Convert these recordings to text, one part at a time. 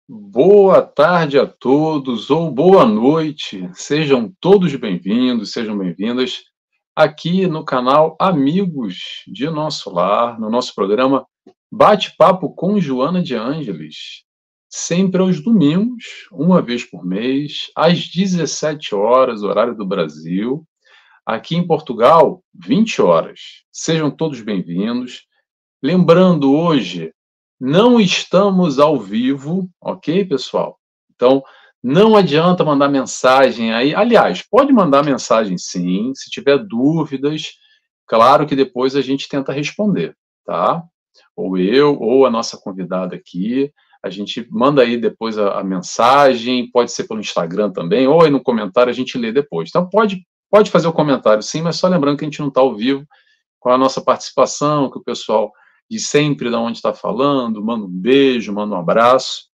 Boa tarde a todos, ou boa noite. Sejam todos bem-vindos, sejam bem-vindas aqui no canal Amigos de Nosso Lar, no nosso programa Bate-Papo com Joana de Ângeles. Sempre aos domingos, uma vez por mês, às 17 horas, horário do Brasil. Aqui em Portugal, 20 horas. Sejam todos bem-vindos. Lembrando hoje, não estamos ao vivo, ok, pessoal? Então, não adianta mandar mensagem aí. Aliás, pode mandar mensagem sim, se tiver dúvidas, claro que depois a gente tenta responder, tá? Ou eu, ou a nossa convidada aqui, a gente manda aí depois a mensagem, pode ser pelo Instagram também, ou aí no comentário a gente lê depois. Então, pode fazer o comentário sim, mas só lembrando que a gente não está ao vivo, com a nossa participação, que o pessoal de sempre de onde está falando, manda um beijo, manda um abraço,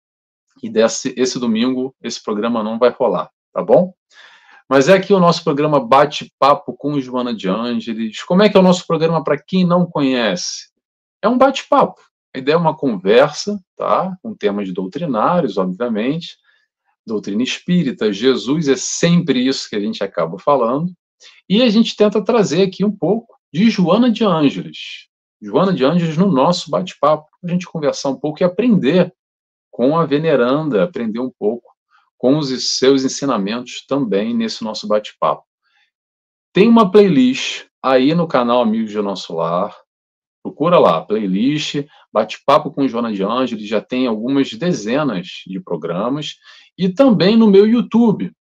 e esse domingo esse programa não vai rolar, tá bom? Mas é aqui o nosso programa Bate-Papo com Joana de Ângeles. Como é que é o nosso programa para quem não conhece? É um bate-papo. A ideia é uma conversa, tá? Com temas doutrinários, obviamente, doutrina espírita, Jesus, é sempre isso que a gente acaba falando. E a gente tenta trazer aqui um pouco de Joana de Ângeles. Joana de Ângeles no nosso bate-papo, a gente conversar um pouco e aprender com a veneranda, aprender um pouco com os seus ensinamentos também nesse nosso bate-papo. Tem uma playlist aí no canal Amigos de Nosso Lar, procura lá, playlist, bate-papo com Joana de Ângeles, já tem algumas dezenas de programas, e também no meu YouTube.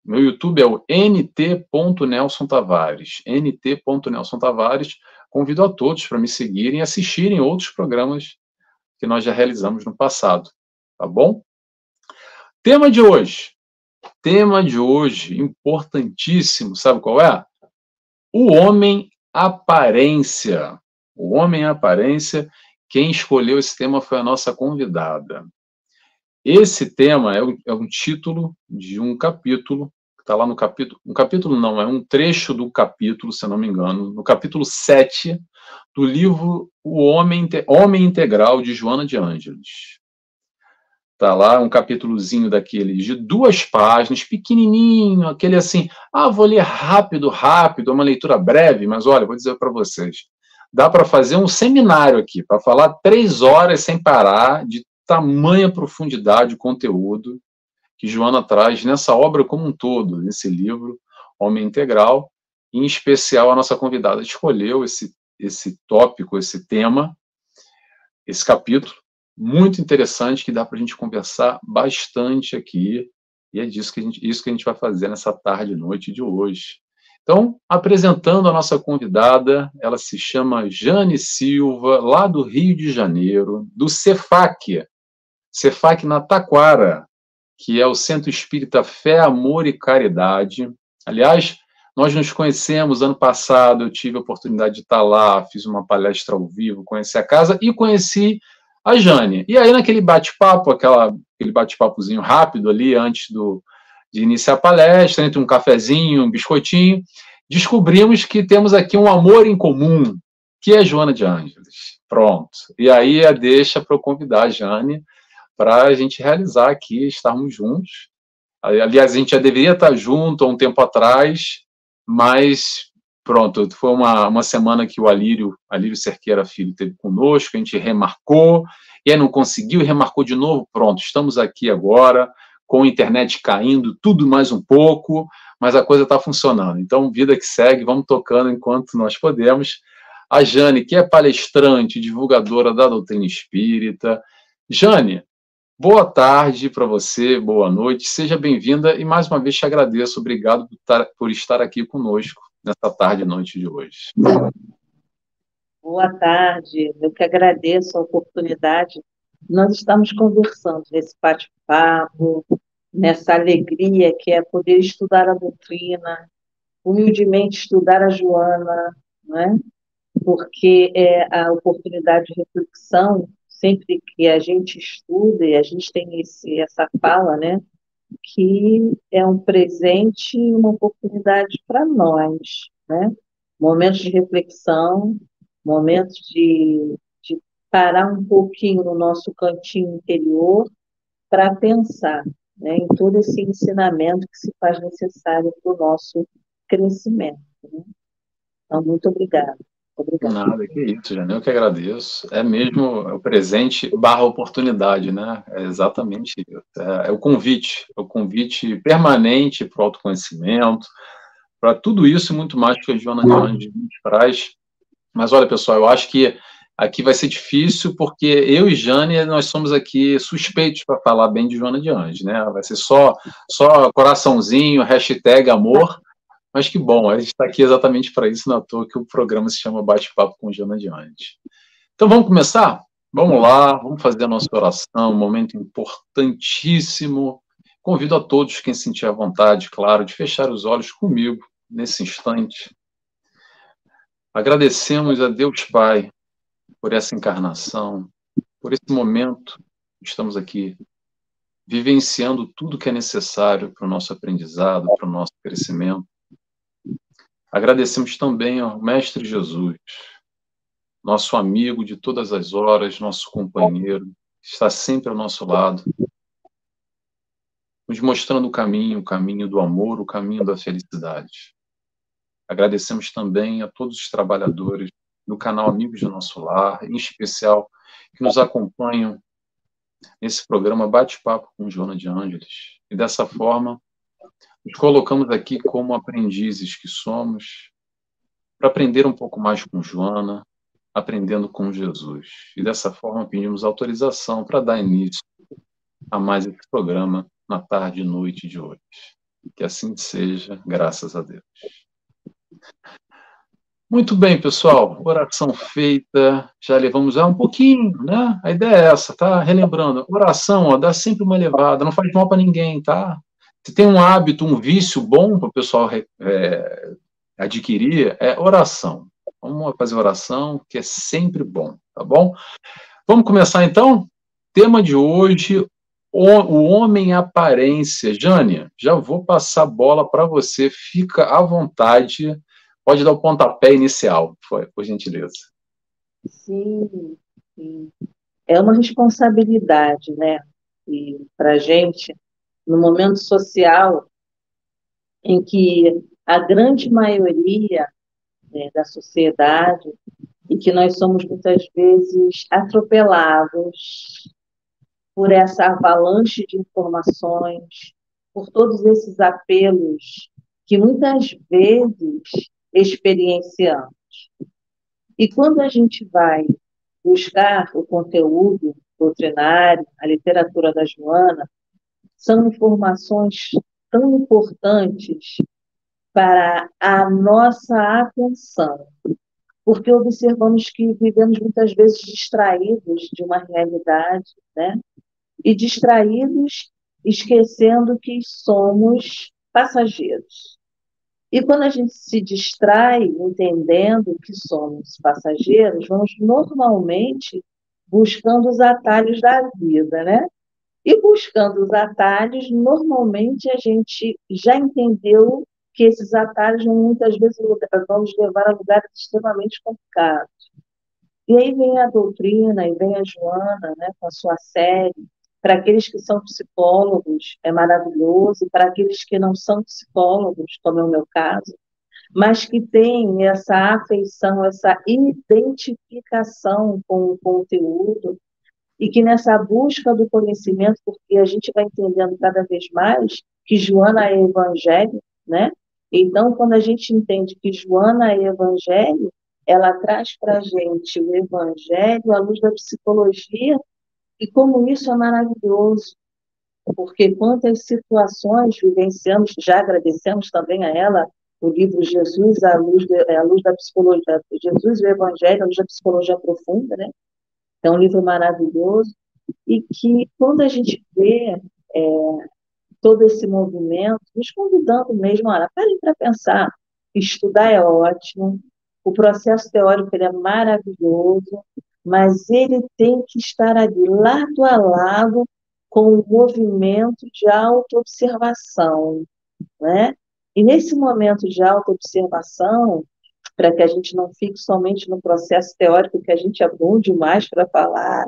Meu YouTube é o nt.Nelson Tavares. nt.Nelson Tavares. Convido a todos para me seguirem e assistirem outros programas que nós já realizamos no passado. Tá bom? Tema de hoje. Tema de hoje, importantíssimo, sabe qual é? O homem aparência. O homem aparência. Quem escolheu esse tema foi a nossa convidada. Esse tema é um título de um capítulo, que está lá no capítulo. Um capítulo não, é um trecho do capítulo, se eu não me engano, no capítulo 7 do livro O Homem Integral, de Joana de Ângeles. Está lá um capítulozinho daqueles de 2 páginas, pequenininho, aquele assim, vou ler rápido, é uma leitura breve, mas olha, vou dizer para vocês, dá para fazer um seminário aqui, para falar 3 horas sem parar, de tamanha profundidade o conteúdo que Joana traz nessa obra como um todo, nesse livro, Homem Integral, em especial a nossa convidada escolheu esse tópico, esse tema, esse capítulo, muito interessante, que dá para a gente conversar bastante aqui, e é isso que a gente vai fazer nessa tarde e noite de hoje. Então, apresentando a nossa convidada, ela se chama Jane Silva, lá do Rio de Janeiro, do Cefac na Taquara, que é o Centro Espírita Fé, Amor e Caridade. Aliás, nós nos conhecemos ano passado, eu tive a oportunidade de estar lá, fiz uma palestra ao vivo, conheci a casa e conheci a Jane. E aí, naquele bate-papo, aquele bate-papozinho rápido ali, antes de iniciar a palestra, entre um cafezinho, um biscoitinho, descobrimos que temos aqui um amor em comum, que é Joana de Ângeles. Pronto. E aí, deixa para eu convidar a Jane para a gente realizar aqui, estarmos juntos. Aliás, a gente já deveria estar junto há um tempo atrás, mas pronto, foi uma semana que o Alírio Cerqueira Filho esteve conosco, a gente remarcou, e aí não conseguiu, e remarcou de novo, pronto, estamos aqui agora, com a internet caindo, tudo mais um pouco, mas a coisa está funcionando. Então, vida que segue, vamos tocando enquanto nós podemos. A Jane, que é palestrante, divulgadora da doutrina espírita. Jane, boa tarde para você, boa noite, seja bem-vinda e mais uma vez te agradeço, obrigado por estar aqui conosco nessa tarde e noite de hoje. Boa tarde, eu que agradeço a oportunidade. Nós estamos conversando nesse bate-papo, nessa alegria que é poder estudar a doutrina, humildemente estudar a Joana, né? Porque é a oportunidade de reflexão, sempre que a gente estuda e a gente tem essa fala, né? Que é um presente e uma oportunidade para nós, né? Momentos de reflexão, momentos de parar um pouquinho no nosso cantinho interior para pensar, né, em todo esse ensinamento que se faz necessário para o nosso crescimento. Né? Então, muito obrigada. Obrigada. Nada, que isso, Jane, eu que agradeço. É mesmo o presente barra oportunidade, né? É exatamente isso. É o convite permanente para o autoconhecimento, para tudo isso e muito mais que a Joana de Anjos nos traz. Mas olha, pessoal, eu acho que aqui vai ser difícil, porque eu e Jane, nós somos aqui suspeitos para falar bem de Joana de Anjos, né? Vai ser só coraçãozinho, hashtag amor, mas que bom, a gente está aqui exatamente para isso, não é à toa que o programa se chama Bate-Papo com Joana de Anjos. Então vamos começar? Vamos lá, vamos fazer a nossa oração, um momento importantíssimo. Convido a todos, quem sentir a vontade, claro, de fechar os olhos comigo nesse instante. Agradecemos a Deus Pai por essa encarnação, por esse momento que estamos aqui, vivenciando tudo que é necessário para o nosso aprendizado, para o nosso crescimento. Agradecemos também ao Mestre Jesus, nosso amigo de todas as horas, nosso companheiro, que está sempre ao nosso lado, nos mostrando o caminho do amor, o caminho da felicidade. Agradecemos também a todos os trabalhadores do canal Amigos do Nosso Lar, em especial, que nos acompanham nesse programa Bate-Papo com Joana de Ângeles. E dessa forma, nos colocamos aqui como aprendizes que somos, para aprender um pouco mais com Joana, aprendendo com Jesus. E dessa forma, pedimos autorização para dar início a mais esse programa na tarde e noite de hoje. Que assim seja, graças a Deus. Muito bem, pessoal, oração feita, já levamos um pouquinho, né? A ideia é essa, tá? Relembrando, oração, ó, dá sempre uma levada, não faz mal para ninguém, tá? Se tem um hábito, um vício bom para o pessoal adquirir, é oração. Vamos fazer oração, que é sempre bom, tá bom? Vamos começar então? Tema de hoje, o homem aparência. Jânia, já vou passar a bola para você, fica à vontade. Pode dar o pontapé inicial, por gentileza. Sim, sim. É uma responsabilidade, né? E para a gente, no momento social em que a grande maioria, né, da sociedade, e que nós somos muitas vezes atropelados por essa avalanche de informações, por todos esses apelos que muitas vezes experienciamos. E quando a gente vai buscar o conteúdo doutrinário, a literatura da Joana, são informações tão importantes para a nossa atenção, porque observamos que vivemos muitas vezes distraídos de uma realidade, né? E distraídos, esquecendo que somos passageiros. E quando a gente se distrai, entendendo que somos passageiros, vamos normalmente buscando os atalhos da vida, né? E buscando os atalhos, normalmente a gente já entendeu que esses atalhos muitas vezes vão nos levar a lugares extremamente complicados. E aí vem a doutrina, e vem a Joana, né, com a sua série. Para aqueles que são psicólogos, é maravilhoso, e para aqueles que não são psicólogos, como é o meu caso, mas que têm essa afeição, essa identificação com o conteúdo, e que nessa busca do conhecimento, porque a gente vai entendendo cada vez mais que Joana é evangelho, né? Então, quando a gente entende que Joana é evangelho, ela traz para a gente o evangelho à luz da psicologia, e como isso é maravilhoso, porque quantas situações vivenciamos, já agradecemos também a ela, o livro Jesus, à luz da psicologia, Jesus, o Evangelho, à luz da psicologia profunda, né? É um livro maravilhoso, e que quando a gente vê todo esse movimento, nos convidando mesmo, olha, parem para pensar, estudar é ótimo, o processo teórico ele é maravilhoso, mas ele tem que estar ali, lado a lado, com o movimento de autoobservação, né? E nesse momento de autoobservação, para que a gente não fique somente no processo teórico, que a gente é bom demais para falar,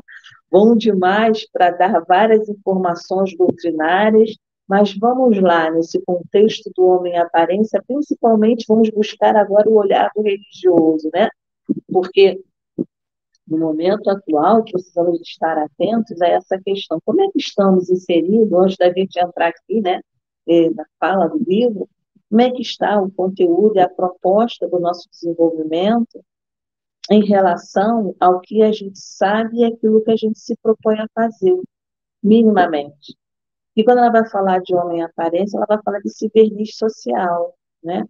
bom demais para dar várias informações doutrinárias, mas vamos lá, nesse contexto do homem em aparência, principalmente vamos buscar agora o olhar do religioso, né? Porque no momento atual precisamos estar atentos a essa questão. Como é que estamos inseridos, antes da gente entrar aqui, né, na fala do livro, como é que está o conteúdo e a proposta do nosso desenvolvimento em relação ao que a gente sabe e aquilo que a gente se propõe a fazer, minimamente. E quando ela vai falar de homem em aparência, ela vai falar desse verniz social, né?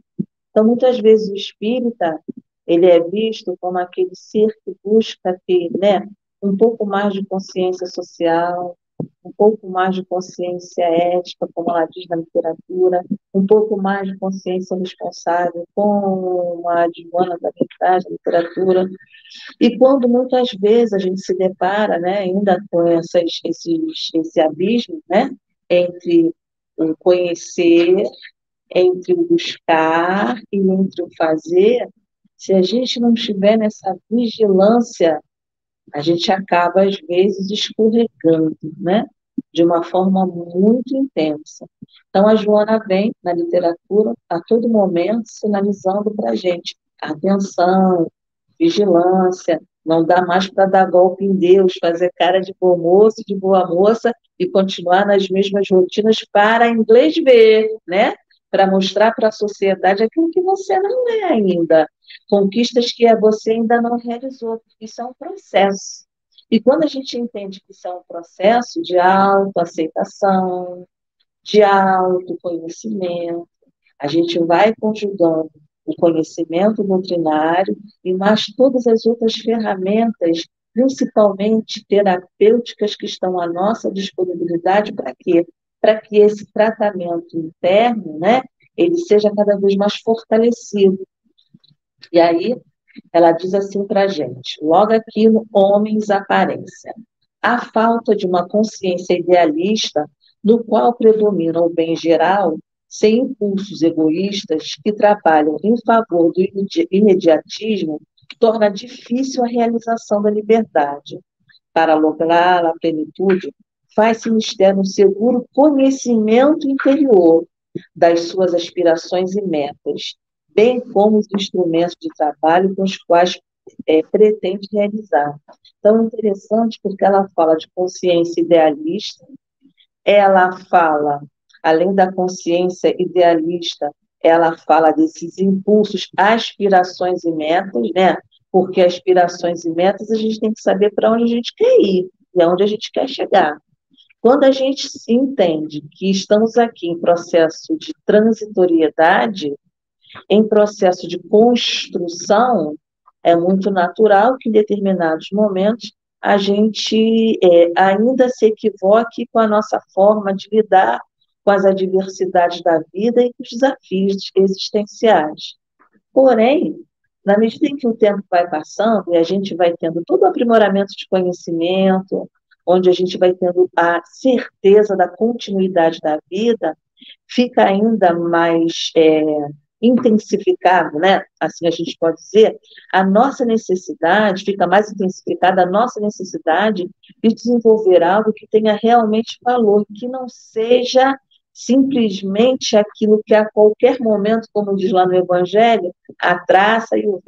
Então, muitas vezes o espírita, ele é visto como aquele ser que busca ter, né, um pouco mais de consciência social, um pouco mais de consciência ética, como ela diz na literatura, um pouco mais de consciência responsável, como a Joana também traz na literatura. E quando muitas vezes a gente se depara, né, ainda com esse abismo, né, entre o conhecer, entre o buscar e entre o fazer, se a gente não estiver nessa vigilância, a gente acaba, às vezes, escorregando, né? De uma forma muito intensa. Então, a Joana vem, na literatura, a todo momento, sinalizando para a gente atenção, vigilância, não dá mais para dar golpe em Deus, fazer cara de bom moço, de boa moça, e continuar nas mesmas rotinas para inglês ver, né? Para mostrar para a sociedade aquilo que você não é ainda, conquistas que você ainda não realizou, porque isso é um processo. E quando a gente entende que isso é um processo de autoaceitação, de autoconhecimento, a gente vai conjugando o conhecimento doutrinário e mais todas as outras ferramentas, principalmente terapêuticas, que estão à nossa disponibilidade para quê? Para que esse tratamento interno, né, ele seja cada vez mais fortalecido. E aí, ela diz assim para a gente, logo aqui no Homens Aparência: a falta de uma consciência idealista no qual predomina o bem geral, sem impulsos egoístas que trabalham em favor do imediatismo, torna difícil a realização da liberdade. Para lograr a plenitude, faz-se mistério um seguro conhecimento interior das suas aspirações e metas, bem como os instrumentos de trabalho com os quais pretende realizar. Então, é interessante porque ela fala de consciência idealista, ela fala, além da consciência idealista, ela fala desses impulsos, aspirações e metas, né? Porque aspirações e metas a gente tem que saber para onde a gente quer ir e aonde a gente quer chegar. Quando a gente entende que estamos aqui em processo de transitoriedade, em processo de construção, é muito natural que em determinados momentos a gente ainda se equivoque com a nossa forma de lidar com as adversidades da vida e com os desafios existenciais. Porém, na medida em que o tempo vai passando e a gente vai tendo todo o aprimoramento de conhecimento, onde a gente vai tendo a certeza da continuidade da vida, fica ainda mais intensificado, né? Assim a gente pode dizer, a nossa necessidade, fica mais intensificada a nossa necessidade de desenvolver algo que tenha realmente valor, que não seja simplesmente aquilo que a qualquer momento, como diz lá no Evangelho, a traça e o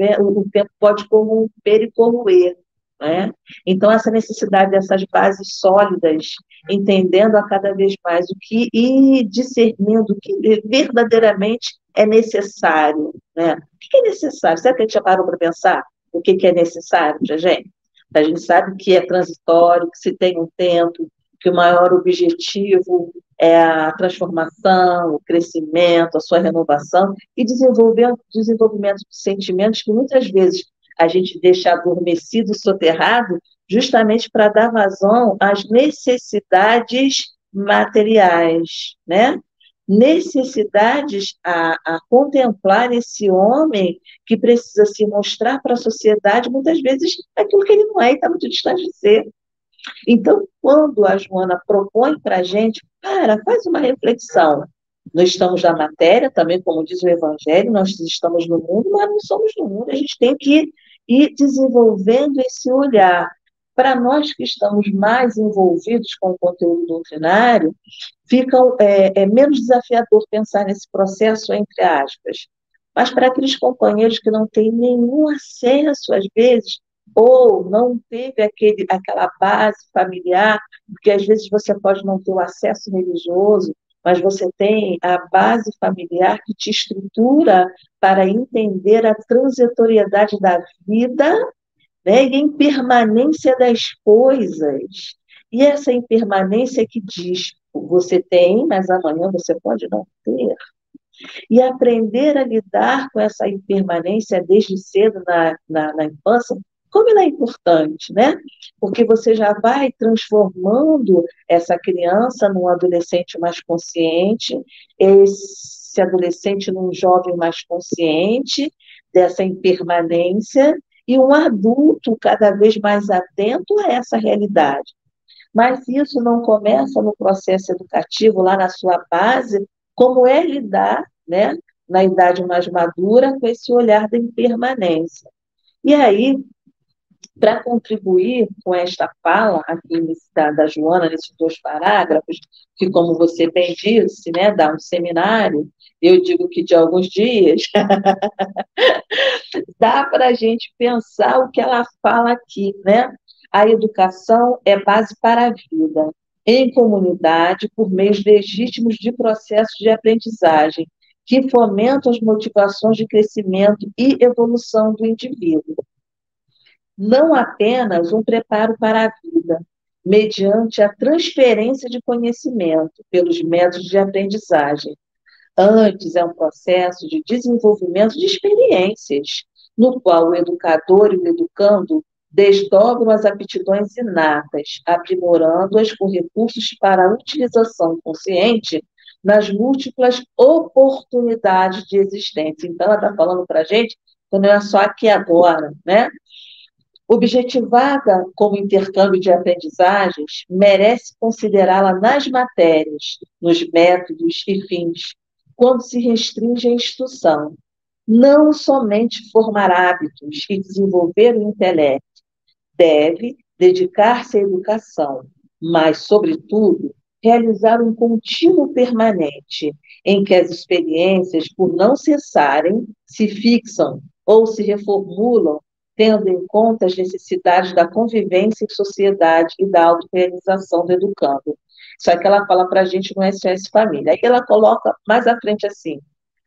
tempo pode corromper e corroer. Né? Então, essa necessidade dessas bases sólidas, entendendo a cada vez mais o que e discernindo o que verdadeiramente é necessário. Né? O que é necessário? Será que a gente já parou para pensar o que é necessário para a gente? A gente sabe que é transitório, que se tem um tempo, que o maior objetivo é a transformação, o crescimento, a sua renovação e desenvolvimento de sentimentos que muitas vezes a gente deixa adormecido, soterrado, justamente para dar vazão às necessidades materiais, né? Necessidades a contemplar esse homem que precisa se mostrar para a sociedade, muitas vezes, aquilo que ele não é e está muito distante de ser. Então, quando a Joana propõe para a gente, faz uma reflexão. Nós estamos na matéria, também, como diz o Evangelho, nós estamos no mundo, mas não somos no mundo. A gente tem que ir desenvolvendo esse olhar para nós que estamos mais envolvidos com o conteúdo doutrinário, fica menos desafiador pensar nesse processo, entre aspas. Mas para aqueles companheiros que não têm nenhum acesso, às vezes, ou não teve aquela base familiar, porque às vezes você pode não ter o acesso religioso, mas você tem a base familiar que te estrutura para entender a transitoriedade da vida, né, e a impermanência das coisas. E essa impermanência que diz, você tem, mas amanhã você pode não ter. E aprender a lidar com essa impermanência desde cedo na infância, como ela é importante, né? Porque você já vai transformando essa criança num adolescente mais consciente, esse adolescente num jovem mais consciente dessa impermanência, e um adulto cada vez mais atento a essa realidade. Mas isso não começa no processo educativo, lá na sua base, como é lidar, né, na idade mais madura, com esse olhar da impermanência. E aí, para contribuir com esta fala aqui da Joana, nesses 2 parágrafos, que, como você bem disse, né, dá um seminário, eu digo que de alguns dias, dá para a gente pensar o que ela fala aqui, né? A educação é base para a vida, em comunidade, por meios legítimos de processos de aprendizagem, que fomentam as motivações de crescimento e evolução do indivíduo. Não apenas um preparo para a vida, mediante a transferência de conhecimento pelos métodos de aprendizagem. Antes, é um processo de desenvolvimento de experiências, no qual o educador e o educando desdobram as aptidões inatas, aprimorando-as com recursos para a utilização consciente nas múltiplas oportunidades de existência. Então, ela está falando para a gente que não é só aqui e agora, né? Objetivada como intercâmbio de aprendizagens, merece considerá-la nas matérias, nos métodos e fins, quando se restringe à instrução. Não somente formar hábitos e desenvolver o intelecto, deve dedicar-se à educação, mas, sobretudo, realizar um contínuo permanente, em que as experiências, por não cessarem, se fixam ou se reformulam, tendo em conta as necessidades da convivência em sociedade e da autorrealização do educando. Isso aqui ela fala para a gente no SOS Família. Aí ela coloca mais à frente assim: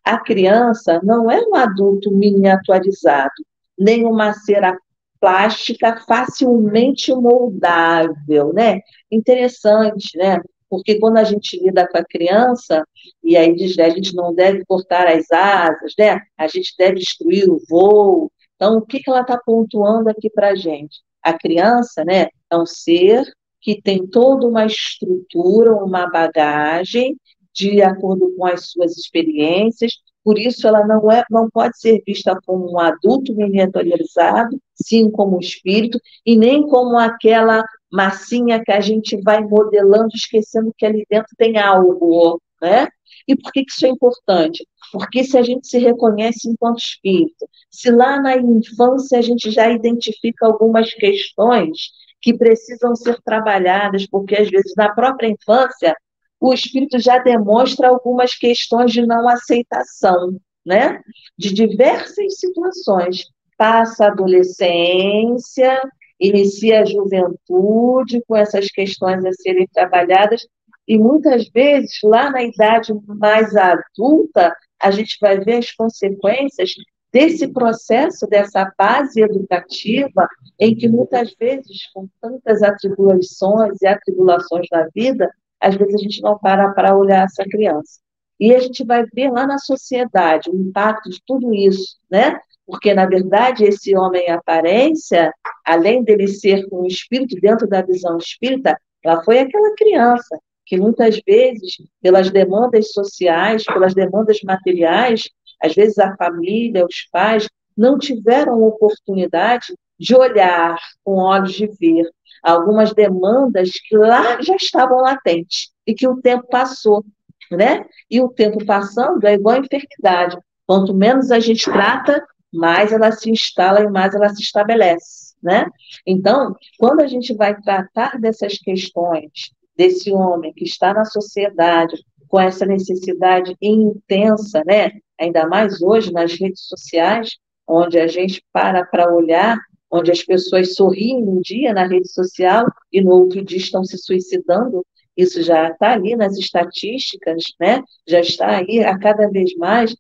a criança não é um adulto miniaturizado, nem uma cera plástica facilmente moldável, né? Interessante, né? Porque quando a gente lida com a criança, e aí diz, a gente não deve cortar as asas, né? A gente deve destruir o voo. Então, o que ela está pontuando aqui para a gente? A criança, né, é um ser que tem toda uma estrutura, uma bagagem, de acordo com as suas experiências, por isso ela não pode ser vista como um adulto miniaturizado, sim como um espírito, e nem como aquela massinha que a gente vai modelando, esquecendo que ali dentro tem algo, né? E por que isso é importante? Porque se a gente se reconhece enquanto espírito, se lá na infância a gente já identifica algumas questões que precisam ser trabalhadas, porque às vezes na própria infância o espírito já demonstra algumas questões de não aceitação, né? De diversas situações. Passa a adolescência, inicia a juventude com essas questões a serem trabalhadas, e muitas vezes, lá na idade mais adulta, a gente vai ver as consequências desse processo, dessa base educativa, em que muitas vezes, com tantas atribulações e atribulações da vida, às vezes a gente não para olhar essa criança. E a gente vai ver lá na sociedade o impacto de tudo isso, né? Porque, na verdade, esse homem em aparência, além dele ser um espírito dentro da visão espírita, ela foi aquela criança que muitas vezes, pelas demandas sociais, pelas demandas materiais, às vezes a família, os pais, não tiveram oportunidade de olhar com olhos de ver algumas demandas que lá já estavam latentes e que o tempo passou, né? E o tempo passando é igual a enfermidade. Quanto menos a gente trata, mais ela se instala e mais ela se estabelece, né? Então, quando a gente vai tratar dessas questões, desse homem que está na sociedade com essa necessidade intensa, né? Ainda mais hoje nas redes sociais, onde a gente para olhar, onde as pessoas sorriem um dia na rede social e no outro dia estão se suicidando, isso já está ali nas estatísticas, né? Já está aí a cada vez mais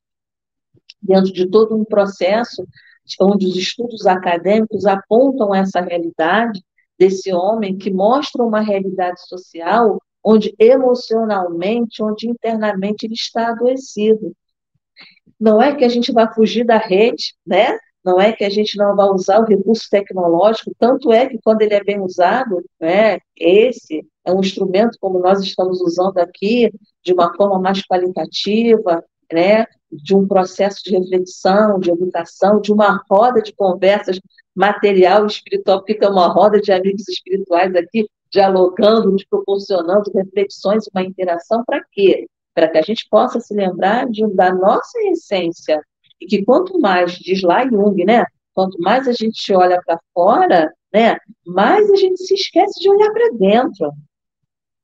dentro de todo um processo onde os estudos acadêmicos apontam essa realidade desse homem que mostra uma realidade social onde emocionalmente, onde internamente ele está adoecido. Não é que a gente vai fugir da rede, né? Não é que a gente não vai usar o recurso tecnológico, tanto é que quando ele é bem usado, né, esse é um instrumento como nós estamos usando aqui, de uma forma mais qualitativa, né, de um processo de reflexão, de educação, de uma roda de conversas material e espiritual, porque tem uma roda de amigos espirituais aqui, dialogando, nos proporcionando reflexões, uma interação, para quê? Para que a gente possa se lembrar da nossa essência, e que quanto mais, diz lá Jung, né, quanto mais a gente olha para fora, né, mais a gente se esquece de olhar para dentro,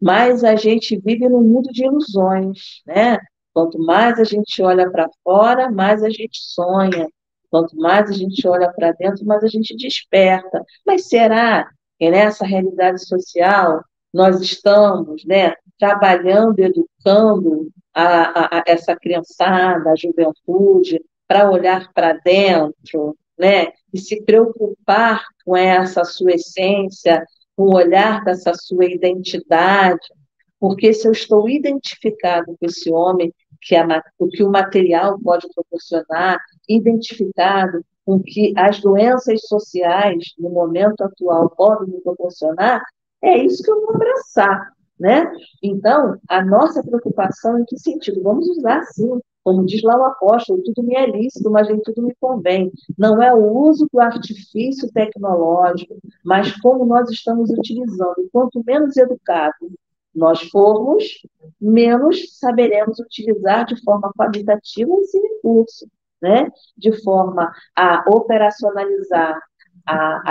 mais a gente vive num mundo de ilusões, né? Quanto mais a gente olha para fora, mais a gente sonha. Quanto mais a gente olha para dentro, mais a gente desperta. Mas será que nessa realidade social nós estamos, né, trabalhando, educando essa criançada, a juventude, para olhar para dentro, né, e se preocupar com essa sua essência, com o olhar dessa sua identidade, porque se eu estou identificado com esse homem, o que o material pode proporcionar, identificado com o que as doenças sociais, no momento atual, podem me proporcionar, é isso que eu vou abraçar, né? Então, a nossa preocupação em que sentido? Vamos usar, sim, como diz lá o apóstolo, tudo me é lícito, mas nem tudo me convém. Não é o uso do artifício tecnológico, mas como nós estamos utilizando. E quanto menos educado nós formos, menos saberemos utilizar de forma qualitativa esse recurso, né? De forma a operacionalizar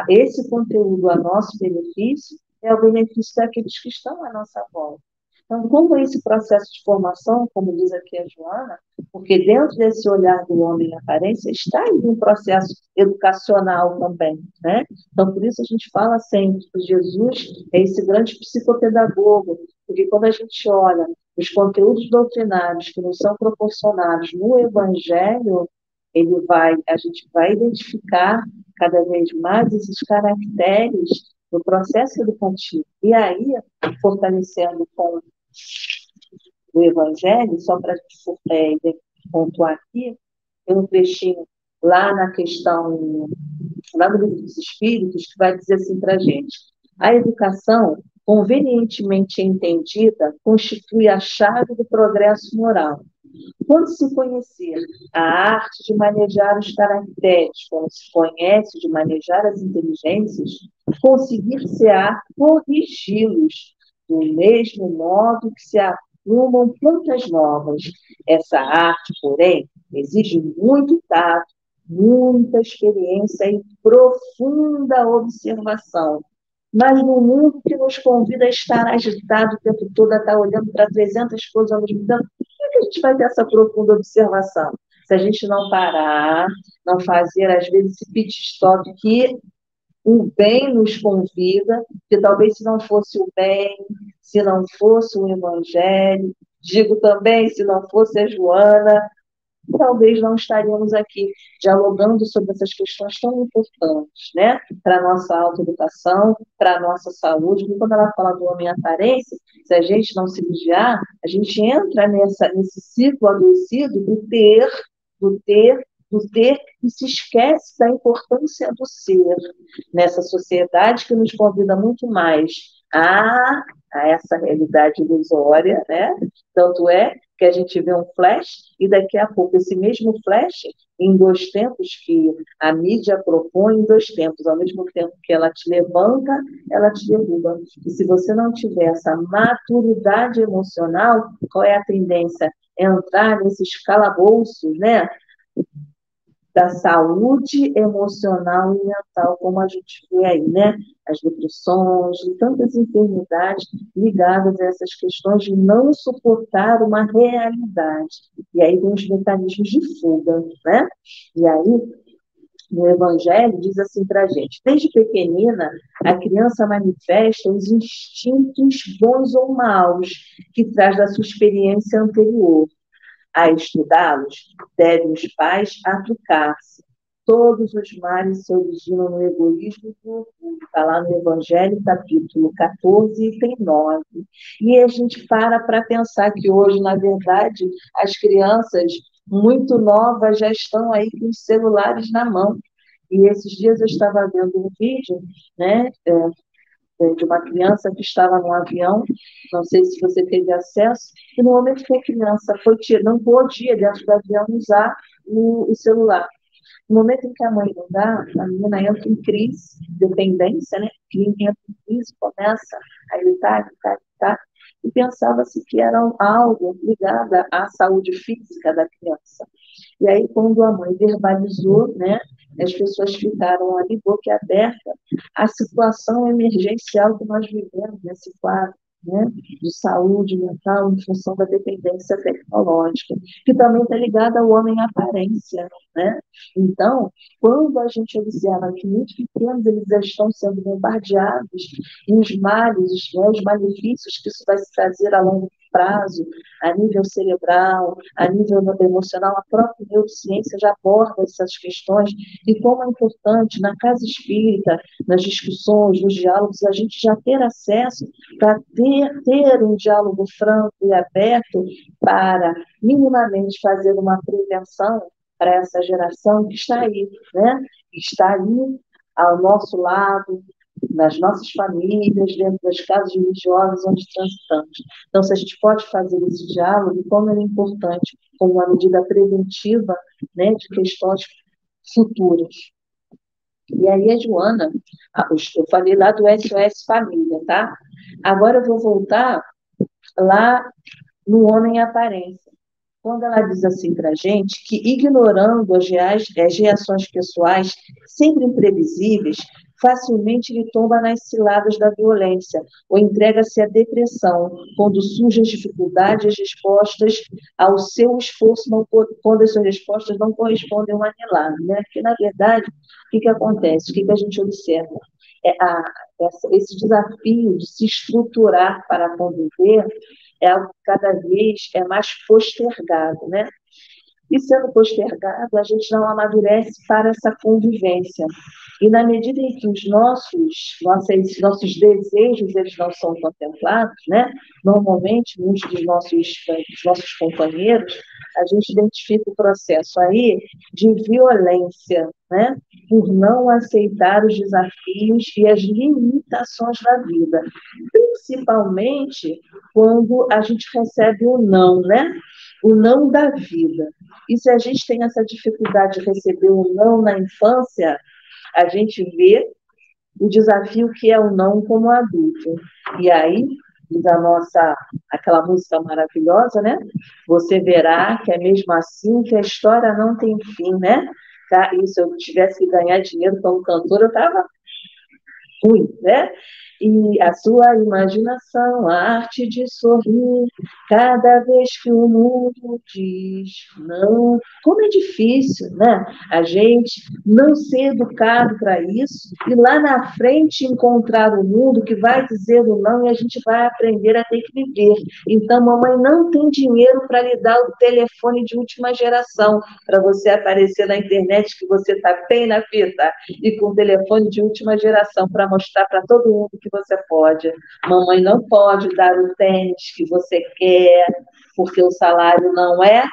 esse conteúdo a nosso benefício, é o benefício daqueles que estão à nossa volta. Então, como esse processo de formação, como diz aqui a Joana, porque dentro desse olhar do homem em aparência está aí um processo educacional também, né? Então, por isso a gente fala sempre que Jesus é esse grande psicopedagogo, porque quando a gente olha os conteúdos doutrinários que nos são proporcionados no Evangelho, a gente vai identificar cada vez mais esses caracteres do processo educativo. E aí, fortalecendo com o Evangelho, só para pontuar aqui, tem um trechinho lá na questão, lá no Livro dos Espíritos, que vai dizer assim para a gente: a educação, convenientemente entendida, constitui a chave do progresso moral. Quando se conhecer a arte de manejar os caracteres, como se conhece de manejar as inteligências, conseguir-se-á corrigi-los, do mesmo modo que se aprumam plantas novas. Essa arte, porém, exige muito tato, muita experiência e profunda observação. Mas no mundo que nos convida a estar agitado o tempo todo, a estar olhando para 300 coisas ao mesmo tempo, como é que a gente vai ter essa profunda observação? Se a gente não parar, não fazer, às vezes, esse pit stop que o bem nos convida, que talvez se não fosse o bem, se não fosse o Evangelho, digo também, se não fosse a Joana, talvez não estaríamos aqui dialogando sobre essas questões tão importantes, né? Para a nossa autoeducação, para a nossa saúde. Porque quando ela fala do homem aparência, se a gente não se vigiar, a gente entra nesse ciclo adoecido do ter, e se esquece da importância do ser nessa sociedade que nos convida muito mais a essa realidade ilusória, né? Tanto é que a gente vê um flash e daqui a pouco esse mesmo flash, em dois tempos que a mídia propõe, em dois tempos, ao mesmo tempo que ela te levanta, ela te derruba. E se você não tiver essa maturidade emocional, qual é a tendência? É entrar nesses calabouços, né? da saúde emocional e mental, como a gente vê aí, né? As depressões e tantas enfermidades ligadas a essas questões de não suportar uma realidade. E aí tem os mecanismos de fuga, né? E aí, no Evangelho, diz assim para a gente: desde pequenina, a criança manifesta os instintos bons ou maus que traz da sua experiência anterior. A estudá-los, devem os pais aplicar-se. Todos os males se originam no egoísmo do orgulho. Está lá no Evangelho, capítulo 14, item 9. E a gente para pensar que hoje, na verdade, as crianças muito novas já estão aí com os celulares na mão. E esses dias eu estava vendo um vídeo, né, de uma criança que estava no avião, não sei se você teve acesso, e no momento que a criança não podia, dentro do avião, usar o celular. No momento em que a mãe não dá, a menina entra em crise, dependência, né? Entra em crise, começa a gritar, e pensava-se que era algo ligado à saúde física da criança. E aí, quando a mãe verbalizou, né, as pessoas ficaram ali boquiabertas à situação emergencial que nós vivemos nesse quadro, né, de saúde mental em função da dependência tecnológica, que também está ligada ao homem aparência, né? Então, quando a gente observa que muitos pequenos eles já estão sendo bombardeados e os males, né, os malefícios que isso vai se trazer a longo prazo, a nível cerebral, a nível emocional, a própria neurociência já aborda essas questões, e como é importante na casa espírita, nas discussões, nos diálogos, a gente já ter acesso para ter um diálogo franco e aberto para minimamente fazer uma prevenção para essa geração que está aí, né? Está aí ao nosso lado, nas nossas famílias, dentro das casas religiosas onde transitamos. Então, se a gente pode fazer esse diálogo, como ele é importante, como uma medida preventiva, né, de questões futuras. E aí a Joana, eu falei lá do SOS Família, tá? Agora eu vou voltar lá no Homem Aparência. Quando ela diz assim para a gente que, ignorando as reações pessoais sempre imprevisíveis, facilmente ele tomba nas ciladas da violência ou entrega-se à depressão, quando surgem as dificuldades e as respostas ao seu esforço, quando as suas respostas não correspondem ao anelado, né? Porque, na verdade, o que acontece? O que a gente observa? Esse desafio de se estruturar para conviver é algo que cada vez é mais postergado, né? E sendo postergado, a gente não amadurece para essa convivência. E na medida em que os nossos desejos eles não são contemplados, né? Normalmente, muitos dos nossos companheiros, a gente identifica o processo aí de violência, né? Por não aceitar os desafios e as limitações da vida. Principalmente quando a gente recebe o não, né? O não da vida. E se a gente tem essa dificuldade de receber o não na infância, a gente vê o desafio que é o não como adulto. E aí, diz aquela música maravilhosa, né? Você verá que é mesmo assim que a história não tem fim, né? Tá? E se eu tivesse que ganhar dinheiro como cantora, eu estava ruim, né? E a sua imaginação, a arte de sorrir, cada vez que o mundo diz não. Como é difícil, né? A gente não ser educado para isso e lá na frente encontrar o mundo que vai dizer o não e a gente vai aprender a ter que viver. Então, mamãe não tem dinheiro para lhe dar o telefone de última geração, para você aparecer na internet que você está bem na fita e com o telefone de última geração para mostrar para todo mundo que você pode. Mamãe não pode dar o tênis que você quer, porque o salário não é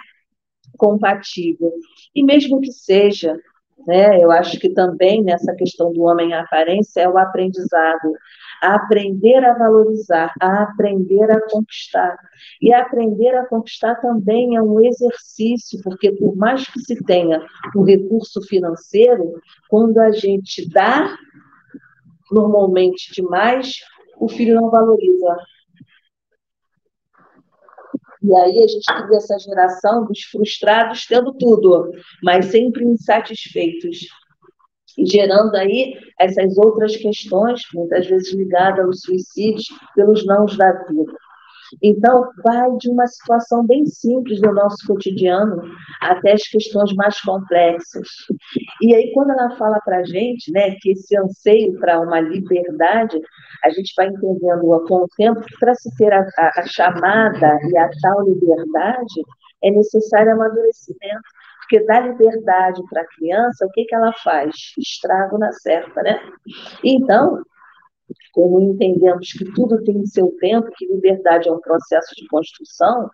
compatível. E mesmo que seja, né, eu acho que também nessa questão do homem à aparência é o aprendizado, a aprender a valorizar, a aprender a conquistar. E aprender a conquistar também é um exercício, porque por mais que se tenha um recurso financeiro, quando a gente dá normalmente demais, o filho não valoriza. E aí a gente cria essa geração dos frustrados tendo tudo, mas sempre insatisfeitos. E gerando aí essas outras questões, muitas vezes ligadas aos suicídios, pelos nãos da vida. Então, vai de uma situação bem simples do nosso cotidiano até as questões mais complexas. E aí, quando ela fala para a gente, né, que esse anseio para uma liberdade, a gente vai entendendo com o tempo que para se ter a chamada e a tal liberdade, é necessário amadurecimento. Porque dá liberdade para a criança, o que, que ela faz? Estrago na certa, né? Então, como entendemos que tudo tem seu tempo, que liberdade é um processo de construção,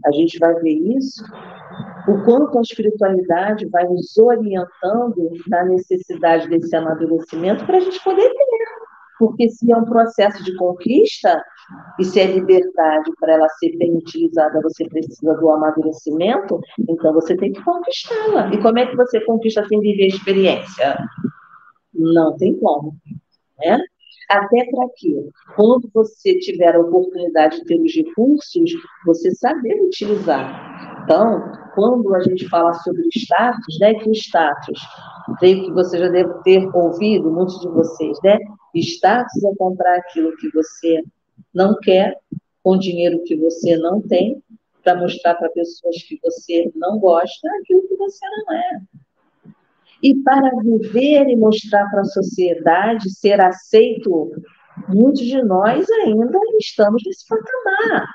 a gente vai ver isso, o quanto a espiritualidade vai nos orientando na necessidade desse amadurecimento para a gente poder ter. Porque se é um processo de conquista, e se é liberdade para ela ser bem utilizada, você precisa do amadurecimento, então você tem que conquistá-la. E como é que você conquista sem viver a experiência? Não tem como, né? Até para quê? Quando você tiver a oportunidade de ter os recursos, você saber utilizar. Então, quando a gente fala sobre o status, né, que o status, creio que você já deve ter ouvido, muitos de vocês, né? Status é comprar aquilo que você não quer, com dinheiro que você não tem, para mostrar para pessoas que você não gosta aquilo que você não é. E para viver e mostrar para a sociedade, ser aceito, muitos de nós ainda estamos nesse patamar,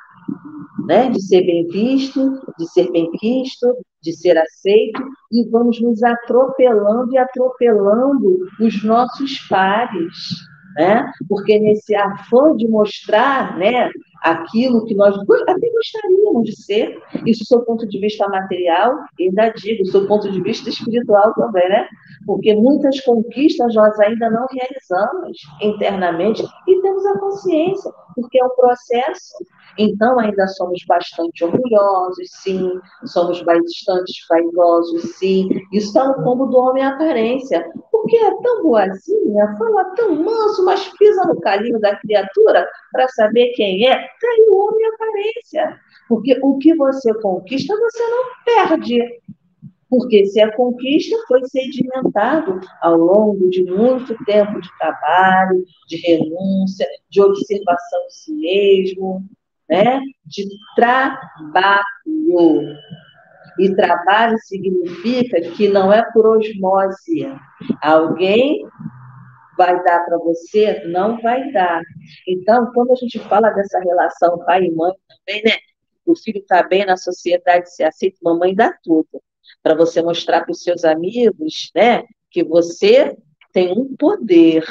né? De ser bem visto, de ser bem quisto, de ser aceito, e vamos nos atropelando e atropelando os nossos pares, né? Porque nesse afã de mostrar, né, aquilo que nós até gostaríamos de ser, isso do seu ponto de vista material, e ainda digo, do seu ponto de vista espiritual também, né? Porque muitas conquistas nós ainda não realizamos internamente e temos a consciência, porque é um processo. Então, ainda somos bastante orgulhosos, sim, somos bastante vaidosos, sim. Isso está no combo do homem aparência, porque é tão boazinha, fala tão manso, mas pisa no calinho da criatura para saber quem é. Está aí o homem aparência. Porque o que você conquista, você não perde. Porque se a conquista foi sedimentado ao longo de muito tempo de trabalho, de renúncia, de observação de si mesmo, né? De trabalho. E trabalho significa que não é por osmose. Alguém vai dar para você? Não vai dar. Então, quando a gente fala dessa relação pai e mãe também, né? O filho está bem na sociedade, se aceita, mamãe dá tudo. Para você mostrar para os seus amigos, né? Que você tem um poder,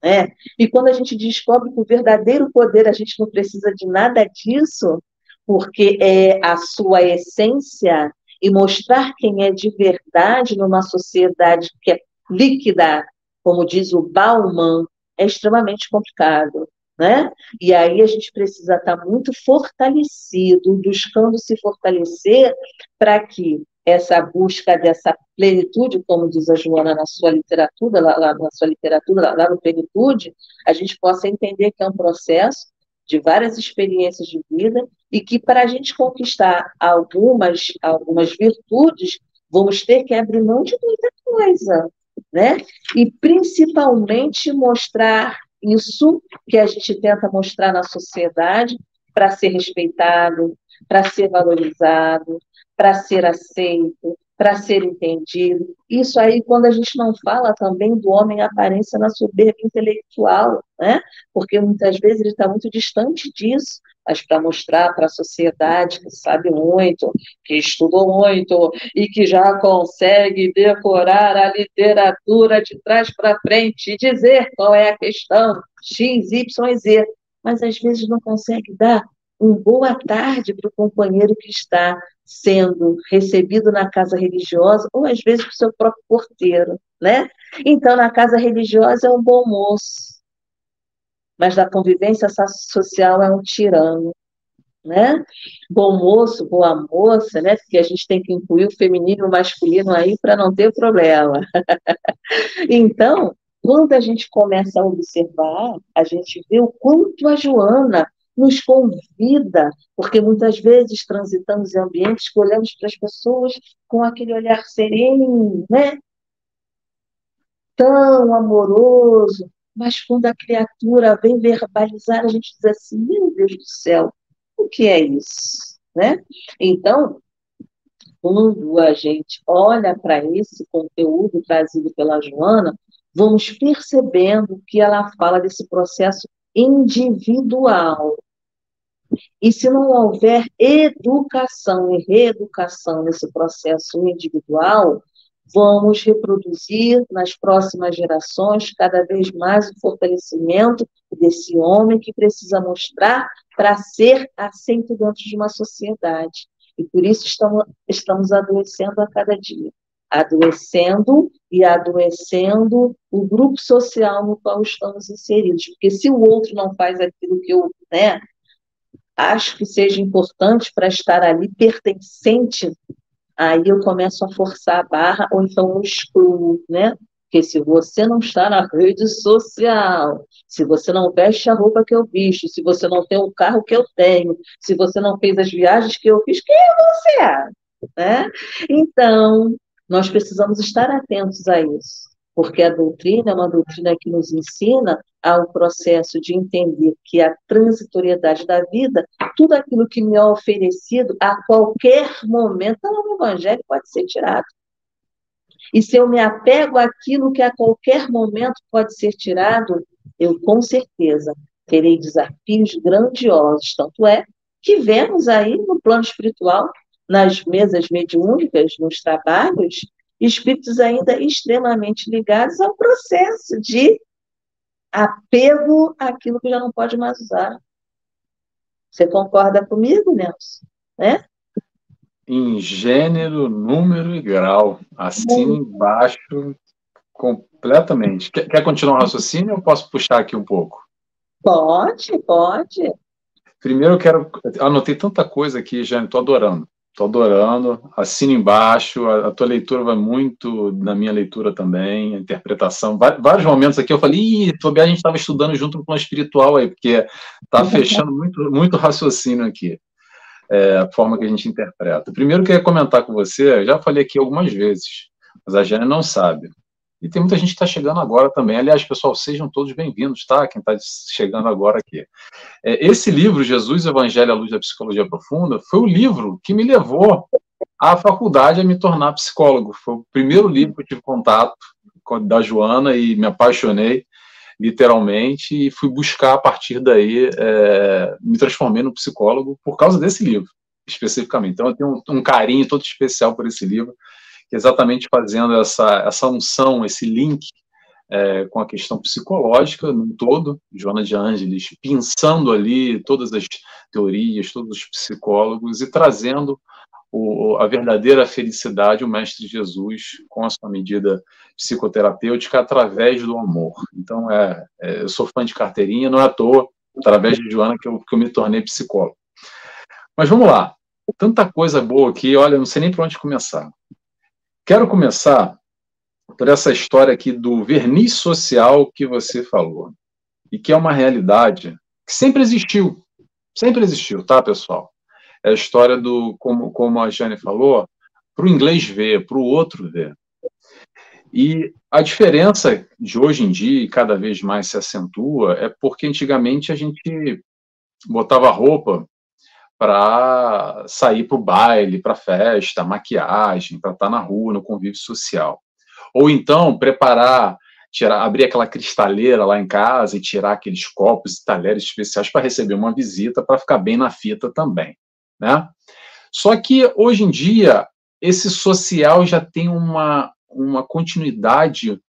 né? E quando a gente descobre que o verdadeiro poder, a gente não precisa de nada disso, porque é a sua essência, e mostrar quem é de verdade numa sociedade que é líquida, como diz o Bauman, é extremamente complicado, né? E aí a gente precisa estar muito fortalecido, buscando se fortalecer para que essa busca dessa plenitude, como diz a Joana na sua literatura, lá na sua literatura, lá no Plenitude, a gente possa entender que é um processo de várias experiências de vida e que para a gente conquistar algumas virtudes, vamos ter que abrir mão de muita coisa, né? E principalmente mostrar isso que a gente tenta mostrar na sociedade para ser respeitado, para ser valorizado, para ser aceito, para ser entendido. Isso aí, quando a gente não fala também do homem aparência na soberba intelectual, né? Porque muitas vezes ele está muito distante disso, mas para mostrar para a sociedade que sabe muito, que estudou muito e que já consegue decorar a literatura de trás para frente e dizer qual é a questão X, Y, Z, mas às vezes não consegue dar uma boa tarde para o companheiro que está sendo recebido na casa religiosa, ou às vezes para o seu próprio porteiro, né? Então, na casa religiosa é um bom moço, mas na convivência social é um tirano, né? Bom moço, boa moça, né? Porque a gente tem que incluir o feminino e o masculino aí para não ter problema. Então, quando a gente começa a observar, a gente vê o quanto a Joana nos convida, porque muitas vezes transitamos em ambientes que olhamos para as pessoas com aquele olhar sereno, né? Tão amoroso, mas quando a criatura vem verbalizar, a gente diz assim, meu Deus do céu, o que é isso? Né? Então, quando a gente olha para esse conteúdo trazido pela Joana, vamos percebendo que ela fala desse processo individual. E se não houver educação e reeducação nesse processo individual, vamos reproduzir nas próximas gerações cada vez mais o fortalecimento desse homem que precisa mostrar para ser aceito dentro de uma sociedade. E por isso estamos adoecendo a cada dia. Adoecendo e adoecendo o grupo social no qual estamos inseridos. Porque se o outro não faz aquilo que eu, né, acho que seja importante para estar ali pertencente, aí eu começo a forçar a barra, ou então eu excluo, né? Porque se você não está na rede social, se você não veste a roupa que eu visto, se você não tem o carro que eu tenho, se você não fez as viagens que eu fiz, quem você é? Né? Então, nós precisamos estar atentos a isso, porque a doutrina é uma doutrina que nos ensina ao processo de entender que a transitoriedade da vida, tudo aquilo que me é oferecido a qualquer momento, no Evangelho pode ser tirado. E se eu me apego àquilo que a qualquer momento pode ser tirado, eu com certeza terei desafios grandiosos. Tanto é que vemos aí no plano espiritual, nas mesas mediúnicas, nos trabalhos, espíritos ainda extremamente ligados ao processo de apego àquilo que já não pode mais usar. Você concorda comigo, Nelson? Né? Em gênero, número e grau. Assina embaixo completamente. Quer continuar o raciocínio ou eu posso puxar aqui um pouco? Pode, pode. Primeiro eu quero... Anotei tanta coisa aqui, Jane, estou adorando. Estou adorando. Assina embaixo. A tua leitura vai muito na minha leitura também, a interpretação. Vários momentos aqui eu falei, a gente estava estudando junto no plano espiritual aí, porque está fechando muito, muito raciocínio aqui. A forma que a gente interpreta. Primeiro, eu queria comentar com você, eu já falei aqui algumas vezes, mas a Jane não sabe. E tem muita gente que está chegando agora também. Aliás, pessoal, sejam todos bem-vindos, tá? Quem está chegando agora aqui. Esse livro, Jesus, Evangelho à Luz da Psicologia Profunda, foi o livro que me levou à faculdade a me tornar psicólogo. Foi o primeiro livro que eu tive contato da Joana e me apaixonei literalmente, e fui buscar a partir daí, me transformei no psicólogo por causa desse livro, especificamente. Então eu tenho um carinho todo especial por esse livro, que é exatamente fazendo essa unção, esse link com a questão psicológica num todo, Joana de Ângeles pensando ali todas as teorias, todos os psicólogos e trazendo a verdadeira felicidade, o Mestre Jesus, com a sua medida psicoterapêutica, através do amor. Então, eu sou fã de carteirinha, não é à toa, através de Joana, que eu me tornei psicólogo. Mas vamos lá. Tanta coisa boa aqui, olha, não sei nem por onde começar. Quero começar por essa história aqui do verniz social que você falou, e que é uma realidade que sempre existiu, tá, pessoal? É a história do, como a Jane falou, para o inglês ver, para o outro ver. E a diferença de hoje em dia, e cada vez mais se acentua, é porque antigamente a gente botava roupa para sair para o baile, para a festa, maquiagem, para estar na rua, no convívio social. Ou então preparar, abrir aquela cristaleira lá em casa e tirar aqueles copos e talheres especiais para receber uma visita, para ficar bem na fita também, né? Só que, hoje em dia, esse social já tem uma continuidade,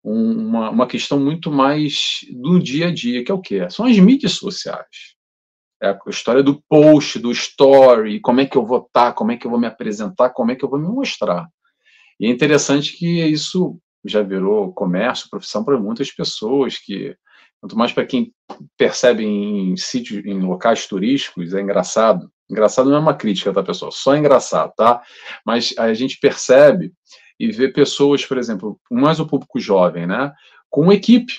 uma questão muito mais do dia a dia, que é o quê? São as mídias sociais. É a história do post, do story, como é que eu vou estar, como é que eu vou me apresentar, como é que eu vou me mostrar. E é interessante que isso já virou comércio, profissão para muitas pessoas, que quanto mais para quem percebe em sítios, em locais turísticos, é engraçado. Engraçado não é uma crítica, tá, pessoal? Só é engraçado, tá? Mas a gente percebe e vê pessoas, por exemplo, mais o público jovem, né? Com equipe.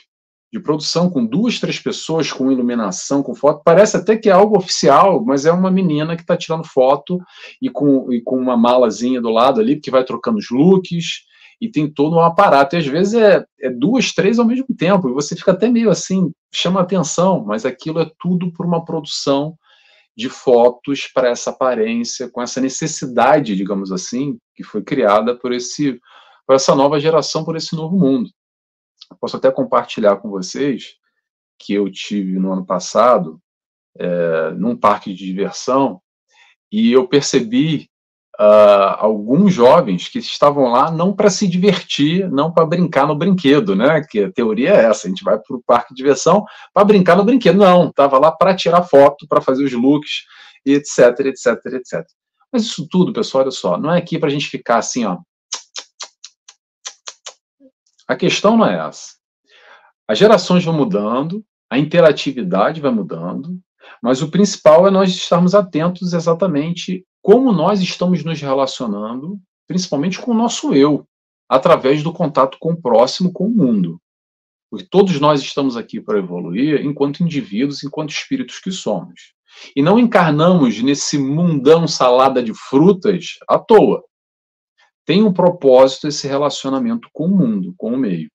de produção, com 2, 3 pessoas, com iluminação, com foto. Parece até que é algo oficial, mas é uma menina que está tirando foto e com uma malazinha do lado ali, que vai trocando os looks, e tem todo um aparato. E às vezes é 2, 3 ao mesmo tempo, e você fica até meio assim, chama atenção, mas aquilo é tudo por uma produção de fotos para essa aparência, com essa necessidade, digamos assim, que foi criada por essa nova geração, por esse novo mundo. Posso até compartilhar com vocês que eu tive no ano passado, num parque de diversão, e eu percebi alguns jovens que estavam lá não para se divertir, não para brincar no brinquedo, né? Que a teoria é essa, a gente vai para o parque de diversão para brincar no brinquedo. Não, estava lá para tirar foto, para fazer os looks, etc, etc, etc. Mas isso tudo, pessoal, olha só, não é aqui para a gente ficar assim, ó. A questão não é essa. As gerações vão mudando, a interatividade vai mudando, mas o principal é nós estarmos atentos exatamente como nós estamos nos relacionando, principalmente com o nosso eu, através do contato com o próximo, com o mundo. Porque todos nós estamos aqui para evoluir enquanto indivíduos, enquanto espíritos que somos. E não encarnamos nesse mundão salada de frutas à toa. Tem um propósito esse relacionamento com o mundo, com o meio.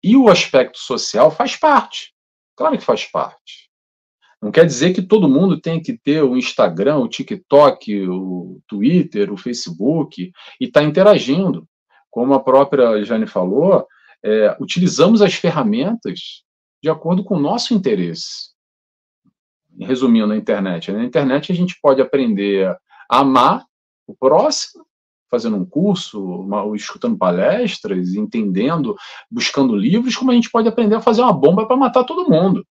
E o aspecto social faz parte. Claro que faz parte. Não quer dizer que todo mundo tem que ter o Instagram, o TikTok, o Twitter, o Facebook e estar interagindo. Como a própria Jane falou, utilizamos as ferramentas de acordo com o nosso interesse. Resumindo, a internet. Na internet a gente pode aprender a amar o próximo, fazendo um curso, escutando palestras, entendendo, buscando livros, como a gente pode aprender a fazer uma bomba para matar todo mundo.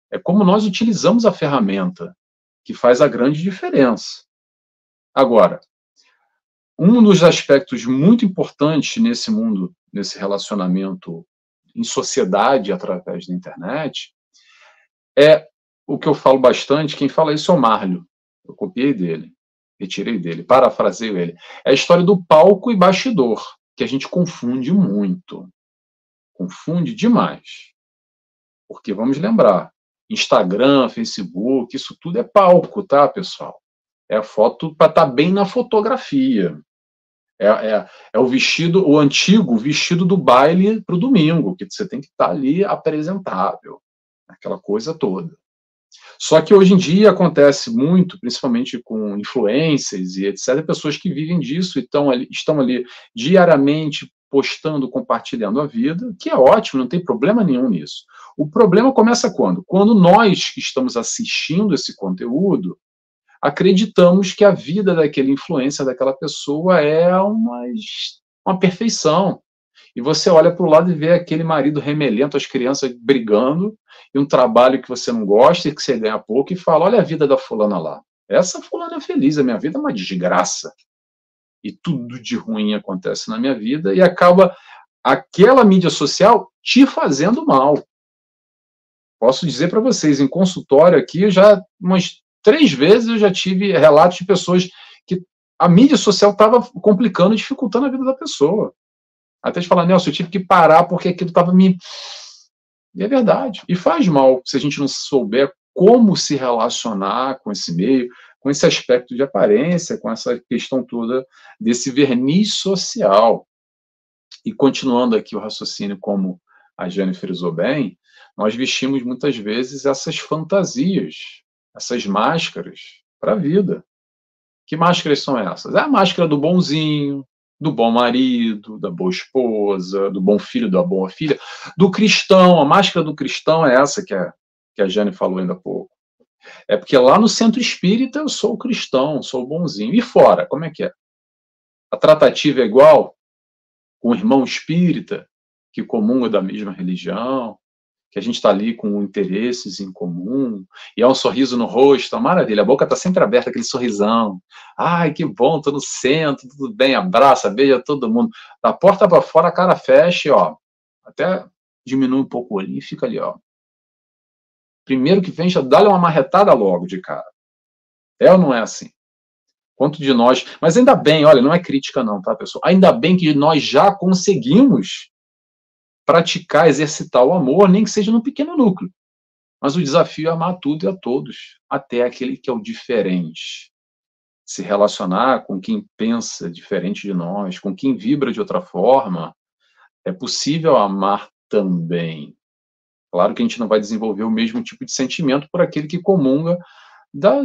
É como nós utilizamos a ferramenta, que faz a grande diferença. Agora, um dos aspectos muito importantes nesse mundo, nesse relacionamento em sociedade através da internet, é o que eu falo bastante, quem fala isso é o Marlio. Eu copiei dele, retirei dele, parafraseio ele. É a história do palco e bastidor, que a gente confunde muito. Confunde demais. Porque, vamos lembrar, Instagram, Facebook, isso tudo é palco, tá, pessoal? É a foto para estar bem na fotografia. É o vestido, o antigo vestido do baile para o domingo, que você tem que estar ali apresentável, aquela coisa toda. Só que hoje em dia acontece muito, principalmente com influencers e etc., pessoas que vivem disso e estão ali diariamente postando, compartilhando a vida, que é ótimo, não tem problema nenhum nisso. O problema começa quando? Quando nós que estamos assistindo esse conteúdo, acreditamos que a vida daquele influencer, daquela pessoa é uma perfeição. E você olha para o lado e vê aquele marido remelento, as crianças brigando, e um trabalho que você não gosta e que você ganha pouco, e fala, olha a vida da fulana lá. Essa fulana é feliz, a minha vida é uma desgraça. E tudo de ruim acontece na minha vida, e acaba aquela mídia social te fazendo mal. Posso dizer para vocês, em consultório aqui, já umas 3 vezes eu já tive relatos de pessoas que a mídia social estava complicando, dificultando a vida da pessoa. Até de falar, Nelson, eu tive que parar porque aquilo estava me... E é verdade. E faz mal se a gente não souber como se relacionar com esse meio, com esse aspecto de aparência, com essa questão toda desse verniz social. E continuando aqui o raciocínio, como a Jane frisou bem, nós vestimos muitas vezes essas fantasias, essas máscaras para a vida. Que máscaras são essas? É a máscara do bonzinho, do bom marido, da boa esposa, do bom filho, da boa filha, do cristão. A máscara do cristão é essa que a Jane falou ainda há pouco. É porque lá no centro espírita eu sou o cristão, sou o bonzinho. E fora, como é que é? A tratativa é igual com o irmão espírita, que comunga da mesma religião, que a gente está ali com interesses em comum, e há um sorriso no rosto, uma maravilha, a boca está sempre aberta, aquele sorrisão. Ai, que bom, estou no centro, tudo bem, abraça, beija todo mundo. Da porta para fora, a cara fecha, ó, até diminui um pouco o olhinho e fica ali, ó. Primeiro que vem, já dá-lhe uma marretada logo de cara. É ou não é assim? Quanto de nós... Mas ainda bem, olha, não é crítica não, tá, pessoal? Ainda bem que nós já conseguimos praticar, exercitar o amor, nem que seja num pequeno núcleo. Mas o desafio é amar tudo e a todos, até aquele que é o diferente. Se relacionar com quem pensa diferente de nós, com quem vibra de outra forma, é possível amar também. Claro que a gente não vai desenvolver o mesmo tipo de sentimento por aquele que comunga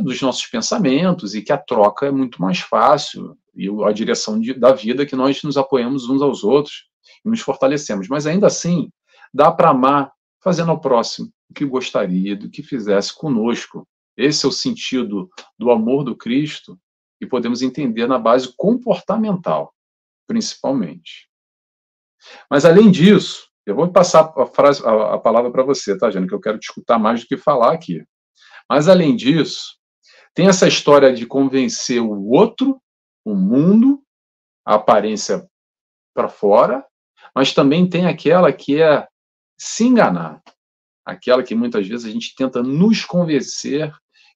dos nossos pensamentos e que a troca é muito mais fácil e a direção da vida que nós nos apoiamos uns aos outros e nos fortalecemos. Mas ainda assim, dá para amar fazendo ao próximo o que gostaria do que fizesse conosco. Esse é o sentido do amor do Cristo e podemos entender na base comportamental, principalmente. Mas, além disso, eu vou passar a palavra para você, tá, Jane, que eu quero te escutar mais do que falar aqui. Mas, além disso, tem essa história de convencer o outro, o mundo, a aparência para fora, mas também tem aquela que é se enganar. Aquela que muitas vezes a gente tenta nos convencer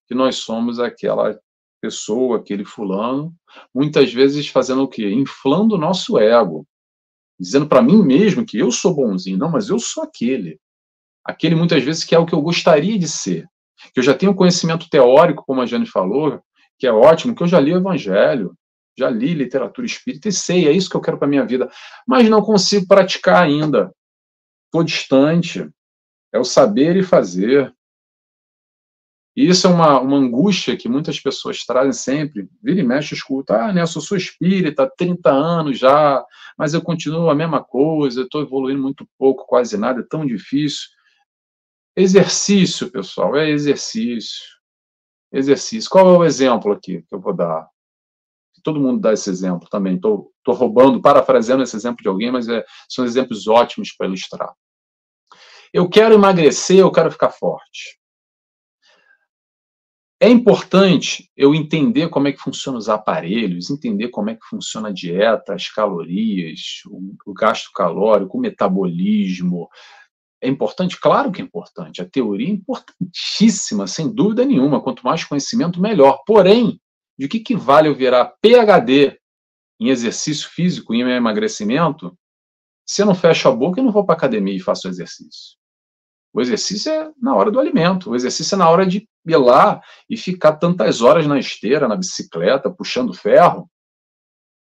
que nós somos aquela pessoa, aquele fulano, muitas vezes fazendo o quê? Inflando o nosso ego, dizendo para mim mesmo que eu sou bonzinho. Não, mas eu sou aquele. Aquele muitas vezes que é o que eu gostaria de ser. Que eu já tenho conhecimento teórico, como a Jane falou, que é ótimo, que eu já li o Evangelho, já li literatura espírita e sei, é isso que eu quero para a minha vida. Mas não consigo praticar ainda. Estou distante. É o saber e fazer. E isso é uma angústia que muitas pessoas trazem sempre. Vira e mexe, escuta, Nelson, eu sou espírita há 30 anos já, mas eu continuo a mesma coisa, estou evoluindo muito pouco, quase nada, é tão difícil. Exercício, pessoal, é exercício. Exercício. Qual é o exemplo aqui que eu vou dar? Todo mundo dá esse exemplo também. Estou roubando, parafraseando esse exemplo de alguém, mas são exemplos ótimos para ilustrar. Eu quero emagrecer, eu quero ficar forte. É importante eu entender como é que funcionam os aparelhos, entender como é que funciona a dieta, as calorias, o gasto calórico, o metabolismo. É importante? Claro que é importante. A teoria é importantíssima, sem dúvida nenhuma. Quanto mais conhecimento, melhor. Porém, de que vale eu virar PhD em exercício físico e em emagrecimento se eu não fecho a boca e não vou para a academia e faço exercício? O exercício é na hora do alimento. O exercício é na hora de ir lá e ficar tantas horas na esteira, na bicicleta, puxando ferro.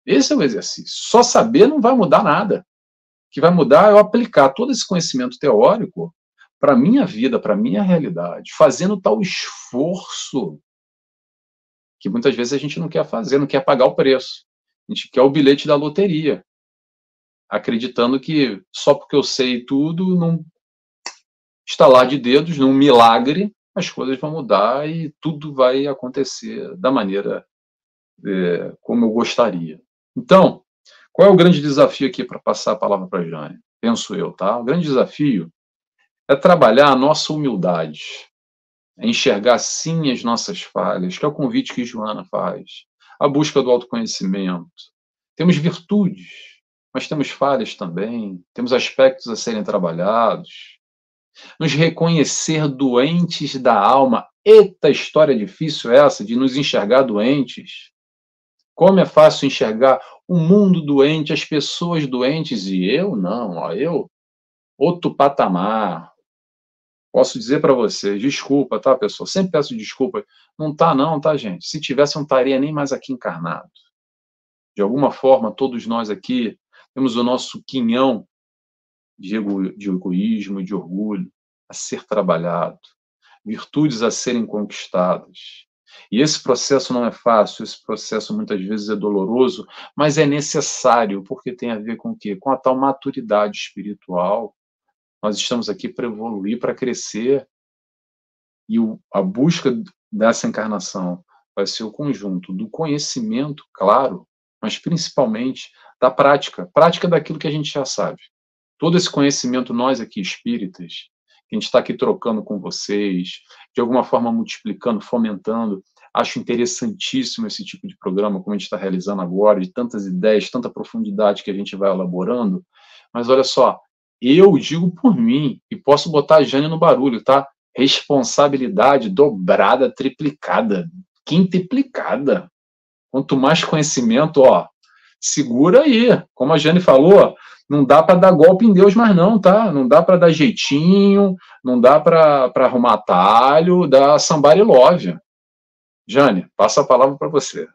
Esse é o exercício. Só saber não vai mudar nada. O que vai mudar é eu aplicar todo esse conhecimento teórico para a minha vida, para a minha realidade, fazendo tal esforço que muitas vezes a gente não quer fazer, não quer pagar o preço. A gente quer o bilhete da loteria, acreditando que só porque eu sei tudo, num estalar de dedos, num milagre, as coisas vão mudar e tudo vai acontecer da maneira como eu gostaria. Então, qual é o grande desafio aqui para passar a palavra para a Jane? Penso eu, tá? O grande desafio é trabalhar a nossa humildade, é enxergar sim as nossas falhas, que é o convite que Joana faz, a busca do autoconhecimento. Temos virtudes, mas temos falhas também, temos aspectos a serem trabalhados. Nos reconhecer doentes da alma. Eita, história difícil essa de nos enxergar doentes. Como é fácil enxergar o mundo doente, as pessoas doentes, e eu não, ó, eu, outro patamar. Posso dizer para vocês, desculpa, tá, pessoal? Sempre peço desculpa. Não tá não, tá, gente? Se tivesse, eu não estaria nem mais aqui encarnado. De alguma forma, todos nós aqui temos o nosso quinhão de egoísmo e de orgulho a ser trabalhado, virtudes a serem conquistadas. E esse processo não é fácil, esse processo muitas vezes é doloroso, mas é necessário, porque tem a ver com o quê? Com a tal maturidade espiritual. Nós estamos aqui para evoluir, para crescer, e a busca dessa encarnação vai ser o conjunto do conhecimento, claro, mas principalmente da prática daquilo que a gente já sabe. Todo esse conhecimento, nós aqui espíritas, que a gente está aqui trocando com vocês, de alguma forma multiplicando, fomentando, acho interessantíssimo esse tipo de programa, como a gente está realizando agora, de tantas ideias, tanta profundidade que a gente vai elaborando, mas olha só, eu digo por mim, e posso botar a Jane no barulho, tá? Responsabilidade dobrada, triplicada, quintuplicada. Quanto mais conhecimento, ó, segura aí, como a Jane falou, não dá para dar golpe em Deus mais não, tá? Não dá para dar jeitinho, não dá para arrumar atalho, dá somebody love. Jane, passa a palavra para você.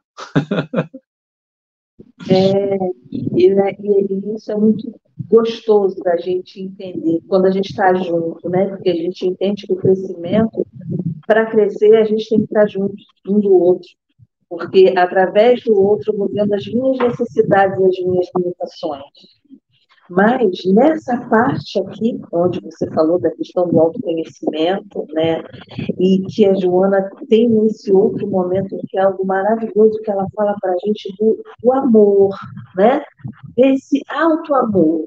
E isso é muito gostoso da gente entender quando a gente está junto, né? Porque a gente entende que o crescimento, para crescer, a gente tem que estar junto um do outro, porque através do outro eu vou vendo as minhas necessidades e as minhas limitações. Mas nessa parte aqui, onde você falou da questão do autoconhecimento, né, e que a Joana tem nesse outro momento que é algo maravilhoso que ela fala para a gente do amor, né, desse auto-amor.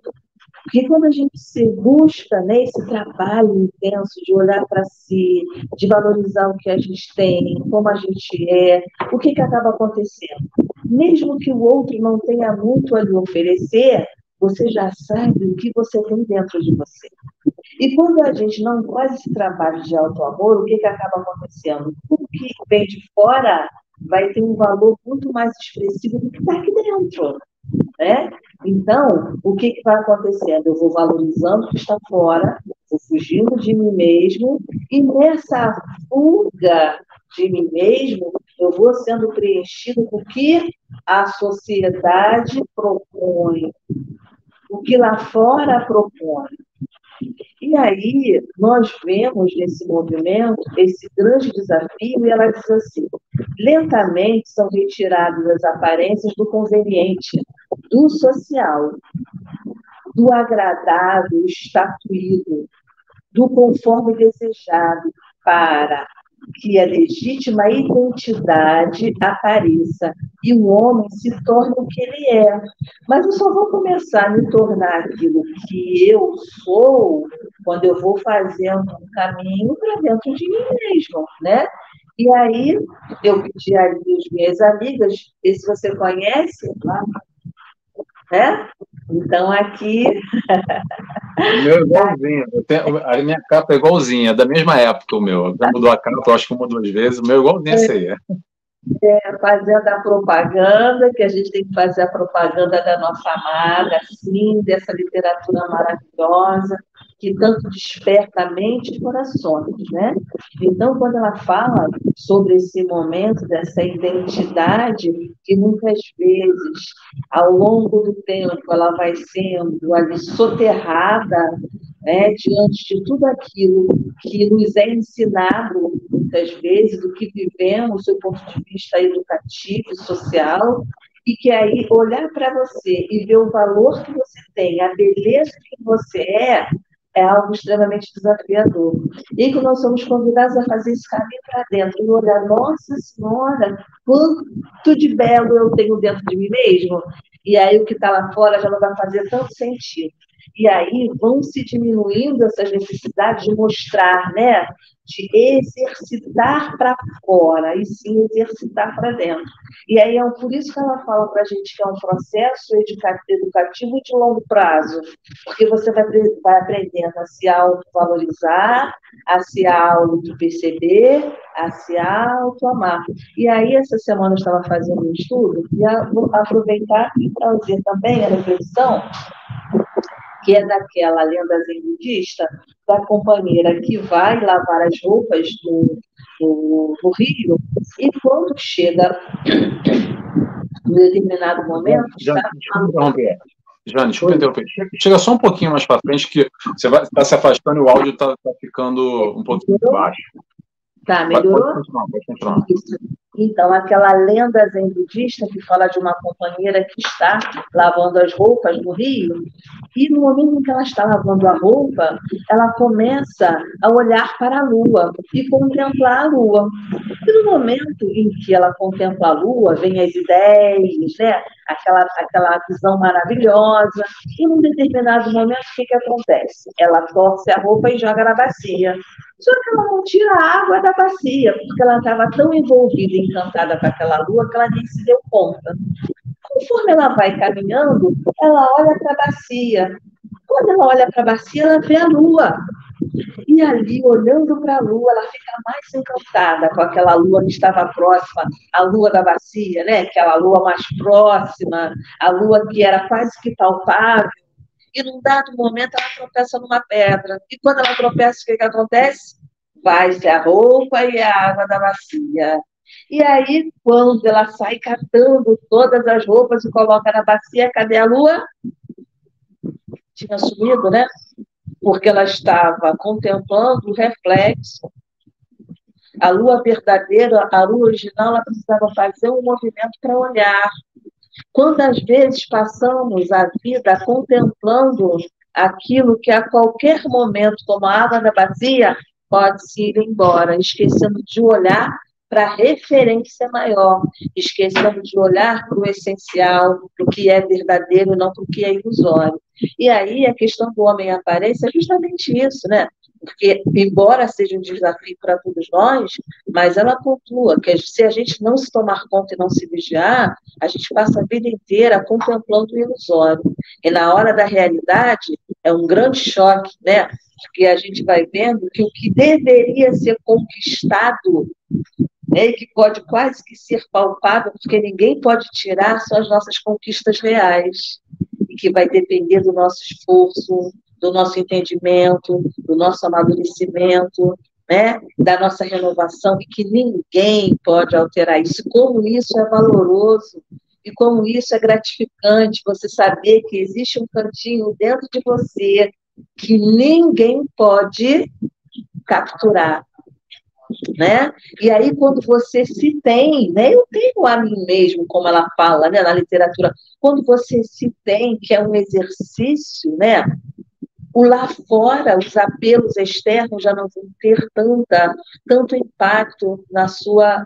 Porque quando a gente se busca, né, esse trabalho intenso de olhar para si, de valorizar o que a gente tem, como a gente é, o que acaba acontecendo? Mesmo que o outro não tenha muito a lhe oferecer, você já sabe o que você tem dentro de você. E quando a gente não faz esse trabalho de auto-amor, o que acaba acontecendo? O que vem de fora vai ter um valor muito mais expressivo do que está aqui dentro, né? Então, o que vai acontecendo? Eu vou valorizando o que está fora, vou fugindo de mim mesmo, e nessa fuga de mim mesmo, eu vou sendo preenchido com o que a sociedade propõe, o que lá fora propõe. E aí, nós vemos nesse movimento esse grande desafio, e ela diz assim: lentamente são retiradas as aparências do conveniente, do social, do agradável, estatuído, do conforme desejado, para que a legítima identidade apareça e o homem se torne o que ele é. Mas eu só vou começar a me tornar aquilo que eu sou quando eu vou fazendo um caminho para dentro de mim mesmo, né? E aí, eu pedi ali às minhas amigas, e se você conhece, né? Então, aqui... O meu é igualzinho. A minha capa é igualzinha, é da mesma época o meu. Já mudou a capa, eu acho que uma ou duas vezes. O meu é igualzinho esse aí. Fazendo a propaganda, que a gente tem que fazer a propaganda da nossa amada, sim, dessa literatura maravilhosa, que tanto desperta a mente e corações, né? Então, quando ela fala sobre esse momento, dessa identidade, que muitas vezes, ao longo do tempo, ela vai sendo ali soterrada, né, diante de tudo aquilo que nos é ensinado, muitas vezes, do que vivemos, do ponto de vista educativo e social, e que aí olhar para você e ver o valor que você tem, a beleza que você é algo extremamente desafiador. E que nós somos convidados a fazer esse caminho para dentro, e olhar, nossa Senhora, quanto de belo eu tenho dentro de mim mesmo, e aí o que está lá fora já não vai fazer tanto sentido. E aí vão se diminuindo essas necessidades de mostrar, né? De exercitar para fora, e sim exercitar para dentro. E aí é por isso que ela fala para a gente que é um processo educativo de longo prazo, porque você vai aprendendo a se autovalorizar, a se auto-perceber, a se auto-amar. E aí, essa semana eu estava fazendo um estudo, e vou aproveitar e trazer também a reflexão, que é daquela lenda zen budista, da companheira que vai lavar as roupas no rio, e quando chega em determinado momento... Jane, desculpa interromper. Chega só um pouquinho mais para frente, que você vai estar se afastando e o áudio está ficando um pouquinho baixo. Tá, melhorou? Pode continuar. Então, aquela lenda zen budista que fala de uma companheira que está lavando as roupas no rio, e no momento em que ela está lavando a roupa, ela começa a olhar para a lua e contemplar a lua. E no momento em que ela contempla a lua, vem as ideias, né? Aquela visão maravilhosa, e num determinado momento, o que acontece? Ela torce a roupa e joga na bacia. Só que ela não tira a água da bacia, porque ela estava tão envolvida e encantada com aquela lua que ela nem se deu conta. Conforme ela vai caminhando, ela olha para a bacia. Quando ela olha para a bacia, ela vê a lua. E ali, olhando para a lua, ela fica mais encantada com aquela lua que estava próxima, a lua da bacia, né? Aquela lua mais próxima, a lua que era quase que palpável. e num dado momento ela tropeça numa pedra. E quando ela tropeça, o que acontece? Vai-se a roupa e a água da bacia. E aí, quando ela sai catando todas as roupas e coloca na bacia, cadê a lua? Tinha sumido, né? Porque ela estava contemplando o reflexo. A lua verdadeira, a lua original, ela precisava fazer um movimento para olhar. Quantas vezes passamos a vida contemplando aquilo que a qualquer momento, como a água da bacia, pode se ir embora, esquecendo de olhar para a referência maior, esquecendo de olhar para o essencial, para o que é verdadeiro, não para o que é ilusório. E aí a questão do homem aparência é justamente isso, né? Porque, embora seja um desafio para todos nós, mas ela pontua que se a gente não se tomar conta e não se vigiar, a gente passa a vida inteira contemplando o ilusório. E na hora da realidade, é um grande choque, né? Porque a gente vai vendo que o que deveria ser conquistado, né, e que pode quase que ser palpável, porque ninguém pode tirar, são as nossas conquistas reais. E que vai depender do nosso esforço, do nosso entendimento, do nosso amadurecimento, né? Da nossa renovação, e que ninguém pode alterar isso. Como isso é valoroso e como isso é gratificante, você saber que existe um cantinho dentro de você que ninguém pode capturar, né? E aí, quando você se tem, né? Eu tenho a mim mesmo, como ela fala, né, na literatura, quando você se tem, que é um exercício, né? O lá fora, os apelos externos já não vão ter tanto impacto na sua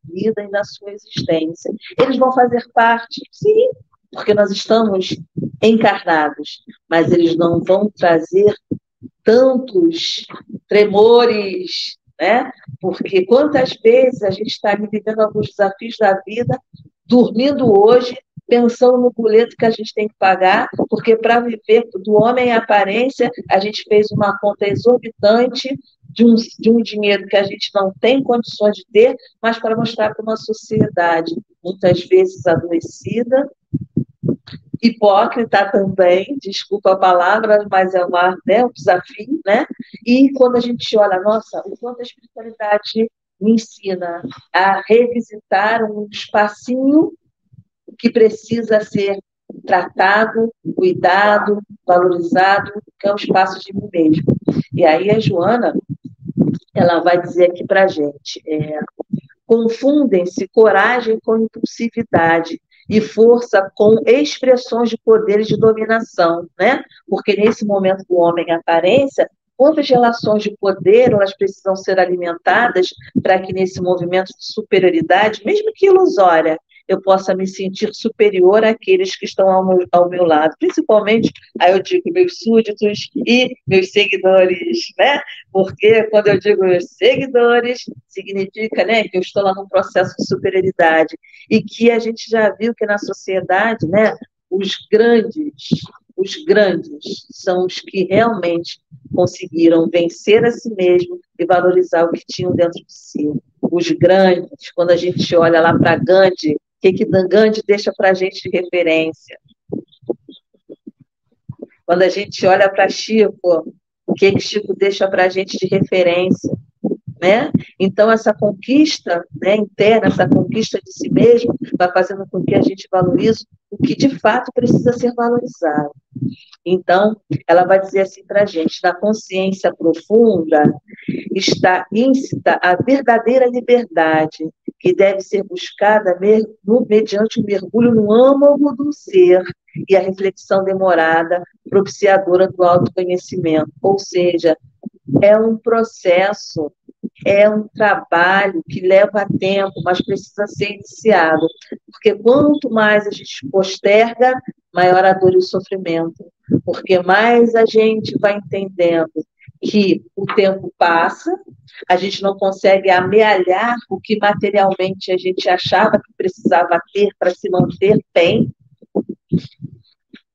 vida e na sua existência. Eles vão fazer parte, sim, porque nós estamos encarnados, mas eles não vão trazer tantos tremores, né? Porque quantas vezes a gente está ali vivendo alguns desafios da vida, dormindo hoje, pensando no boleto que a gente tem que pagar, porque para viver do homem em aparência, a gente fez uma conta exorbitante de um dinheiro que a gente não tem condições de ter, mas para mostrar para uma sociedade, muitas vezes adoecida, hipócrita também, desculpa a palavra, mas é um desafio, né? E quando a gente olha, nossa, o quanto a espiritualidade me ensina a revisitar um espacinho que precisa ser tratado, cuidado, valorizado, que é o espaço de mim mesmo. E aí a Joana, ela vai dizer aqui para a gente, confundem-se coragem com impulsividade e força com expressões de poderes de dominação, né? Porque nesse momento do homem em aparência, quantas relações de poder elas precisam ser alimentadas para que nesse movimento de superioridade, mesmo que ilusória, eu possa me sentir superior àqueles que estão ao meu lado, principalmente, aí eu digo, meus súditos e meus seguidores, né? Porque quando eu digo meus seguidores, significa, né, que eu estou lá num processo de superioridade, e que a gente já viu que na sociedade, né, os grandes são os que realmente conseguiram vencer a si mesmo e valorizar o que tinham dentro de si. Os grandes, quando a gente olha lá para Gandhi, o que Gandhi deixa para a gente de referência? Quando a gente olha para Chico, o que Chico deixa para a gente de referência? Né? Então, essa conquista, né, interna, essa conquista de si mesmo, vai fazendo com que a gente valorize o que de fato precisa ser valorizado. Então, ela vai dizer assim para a gente, na consciência profunda está íncita a verdadeira liberdade, que deve ser buscada mediante o mergulho no âmago do ser e a reflexão demorada, propiciadora do autoconhecimento. Ou seja, é um processo, é um trabalho que leva tempo, mas precisa ser iniciado. Porque quanto mais a gente posterga, maior a dor e o sofrimento. Porque mais a gente vai entendendo que o tempo passa, a gente não consegue amealhar o que materialmente a gente achava que precisava ter para se manter bem.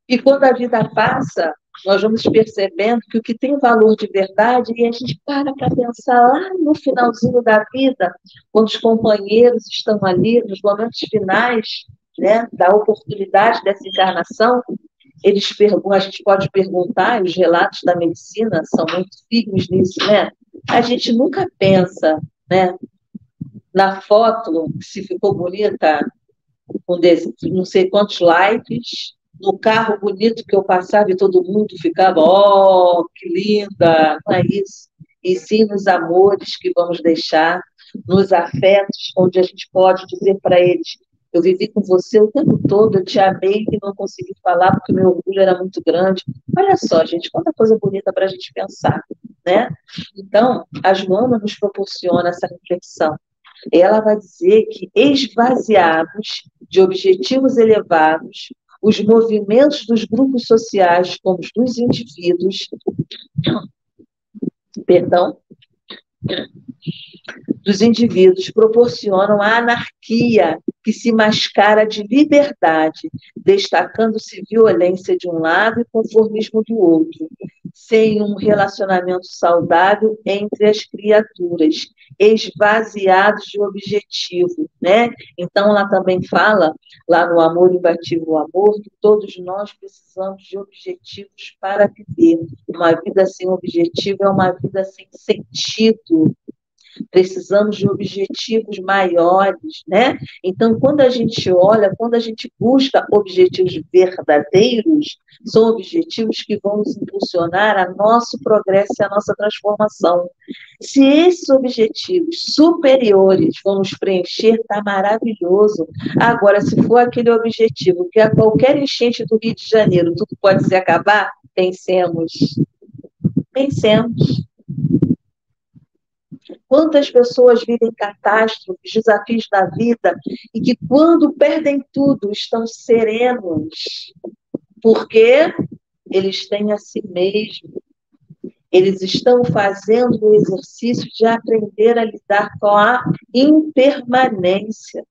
E quando a vida passa, nós vamos percebendo que o que tem valor de verdade, e a gente para pensar lá no finalzinho da vida, quando os companheiros estão ali, nos momentos finais, né, da oportunidade dessa encarnação, a gente pode perguntar, os relatos da medicina são muito firmes nisso, né? A gente nunca pensa, né, na foto, se ficou bonita, com não sei quantos likes, no carro bonito que eu passava e todo mundo ficava, oh, que linda, não é isso. E sim nos amores que vamos deixar, nos afetos, onde a gente pode dizer para eles, eu vivi com você o tempo todo, eu te amei e não consegui falar porque meu orgulho era muito grande. Olha só, gente, quanta coisa bonita para a gente pensar, né? Então, a Joana nos proporciona essa reflexão. Ela vai dizer que, esvaziados de objetivos elevados, os movimentos dos grupos sociais, como os dos indivíduos, perdão, dos indivíduos proporcionam a anarquia que se mascara de liberdade, destacando-se violência de um lado e conformismo do outro, sem um relacionamento saudável entre as criaturas, esvaziados de objetivo, né? Então, ela também fala, lá no Amor Imbatível o Amor, que todos nós precisamos de objetivos para viver. Uma vida sem objetivo é uma vida sem sentido. Precisamos de objetivos maiores, né? Então, quando a gente olha, quando a gente busca objetivos verdadeiros, são objetivos que vão nos impulsionar a nosso progresso e a nossa transformação. Se esses objetivos superiores vão nos preencher, está maravilhoso. Agora, se for aquele objetivo que a qualquer enchente do Rio de Janeiro tudo pode se acabar, pensemos. Pensemos. Quantas pessoas vivem catástrofes, desafios da vida, e que quando perdem tudo estão serenos, porque eles têm a si mesmos. Eles estão fazendo o exercício de aprender a lidar com a impermanência.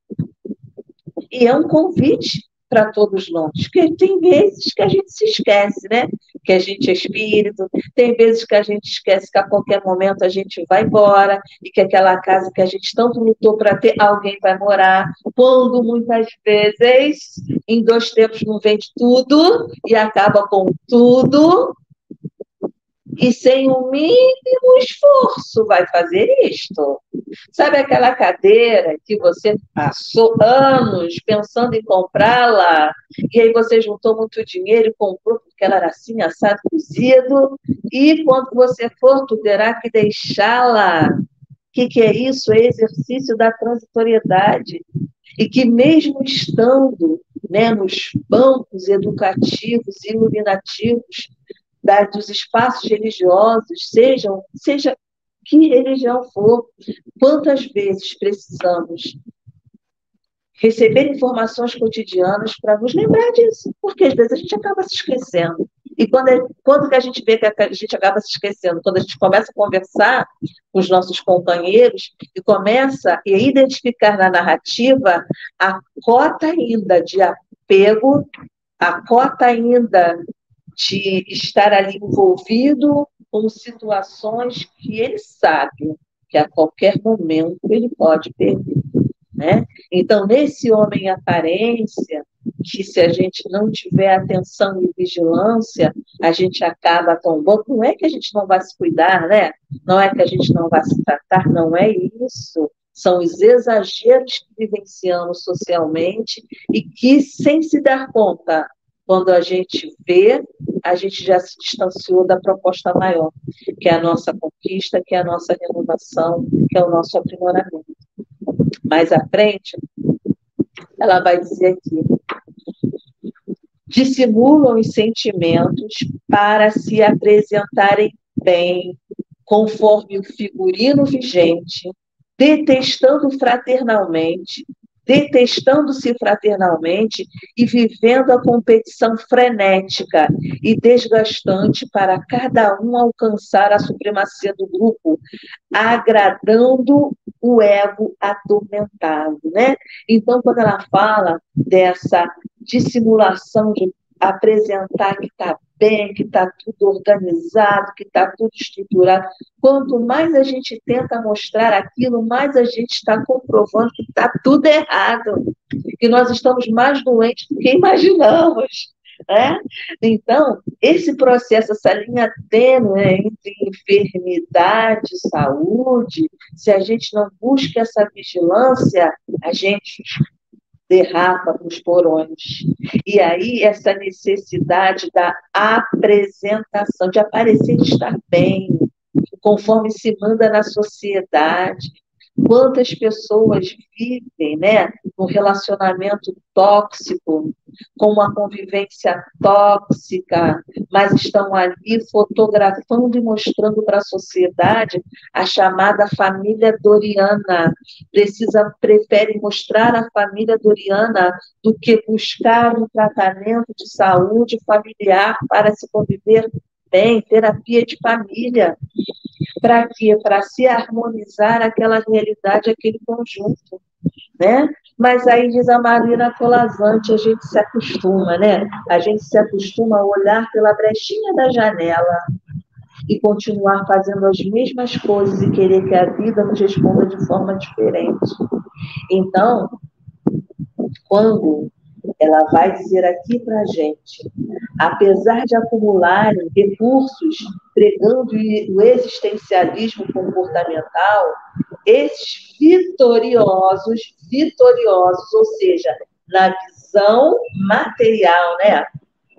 E é um convite para todos nós, porque tem vezes que a gente se esquece, né? Que a gente é espírito, tem vezes que a gente esquece que a qualquer momento a gente vai embora e que aquela casa que a gente tanto lutou para ter, alguém vai morar, quando muitas vezes, em 2 tempos não vende tudo e acaba com tudo e sem o mínimo esforço vai fazer isto. Sabe aquela cadeira que você passou anos pensando em comprá-la, e aí você juntou muito dinheiro e comprou porque ela era assim, assado, cozido, e quando você for, tu terá que deixá-la. O que é isso? É exercício da transitoriedade. E que mesmo estando, né, nos bancos educativos e iluminativos dos espaços religiosos, seja que religião for, quantas vezes precisamos receber informações cotidianas para nos lembrar disso, porque às vezes a gente acaba se esquecendo. E quando que a gente vê que a gente acaba se esquecendo? Quando a gente começa a conversar com os nossos companheiros e começa a identificar na narrativa a cota ainda de apego, a cota ainda de estar ali envolvido com situações que ele sabe que a qualquer momento ele pode perder, né? Então, nesse homem aparência, que se a gente não tiver atenção e vigilância, a gente acaba tombando. Não é que a gente não vai se cuidar, né? Não é que a gente não vai se tratar, não é isso. São os exageros que vivenciamos socialmente e que, sem se dar conta, quando a gente vê, a gente já se distanciou da proposta maior, que é a nossa conquista, que é a nossa renovação, que é o nosso aprimoramento. Mais à frente, ela vai dizer aqui: dissimulam os sentimentos para se apresentarem bem, conforme o figurino vigente, detestando-se fraternalmente e vivendo a competição frenética e desgastante para cada um alcançar a supremacia do grupo, agradando o ego atormentado, né? Então, quando ela fala dessa dissimulação de apresentar que está bem, que está tudo organizado, que está tudo estruturado. Quanto mais a gente tenta mostrar aquilo, mais a gente está comprovando que está tudo errado, que nós estamos mais doentes do que imaginamos. né? Então, esse processo, essa linha tênue, né, entre enfermidade e saúde, se a gente não busca essa vigilância, a gente derrapa para os porões. E aí, essa necessidade da apresentação, de aparecer, de estar bem, conforme se manda na sociedade. Quantas pessoas vivem, né, num relacionamento tóxico, com uma convivência tóxica, mas estão ali fotografando e mostrando para a sociedade a chamada família Doriana. Preferem mostrar a família Doriana do que buscar um tratamento de saúde familiar para se conviver bem, terapia de família. Para quê? Para se harmonizar aquela realidade, aquele conjunto, né? Mas aí diz a Marina Colasanti, a gente se acostuma, né? A gente se acostuma a olhar pela brechinha da janela e continuar fazendo as mesmas coisas e querer que a vida nos responda de forma diferente. Então, quando ela vai dizer aqui para a gente, apesar de acumularem recursos pregando o existencialismo comportamental, esses vitoriosos, ou seja, na visão material, né,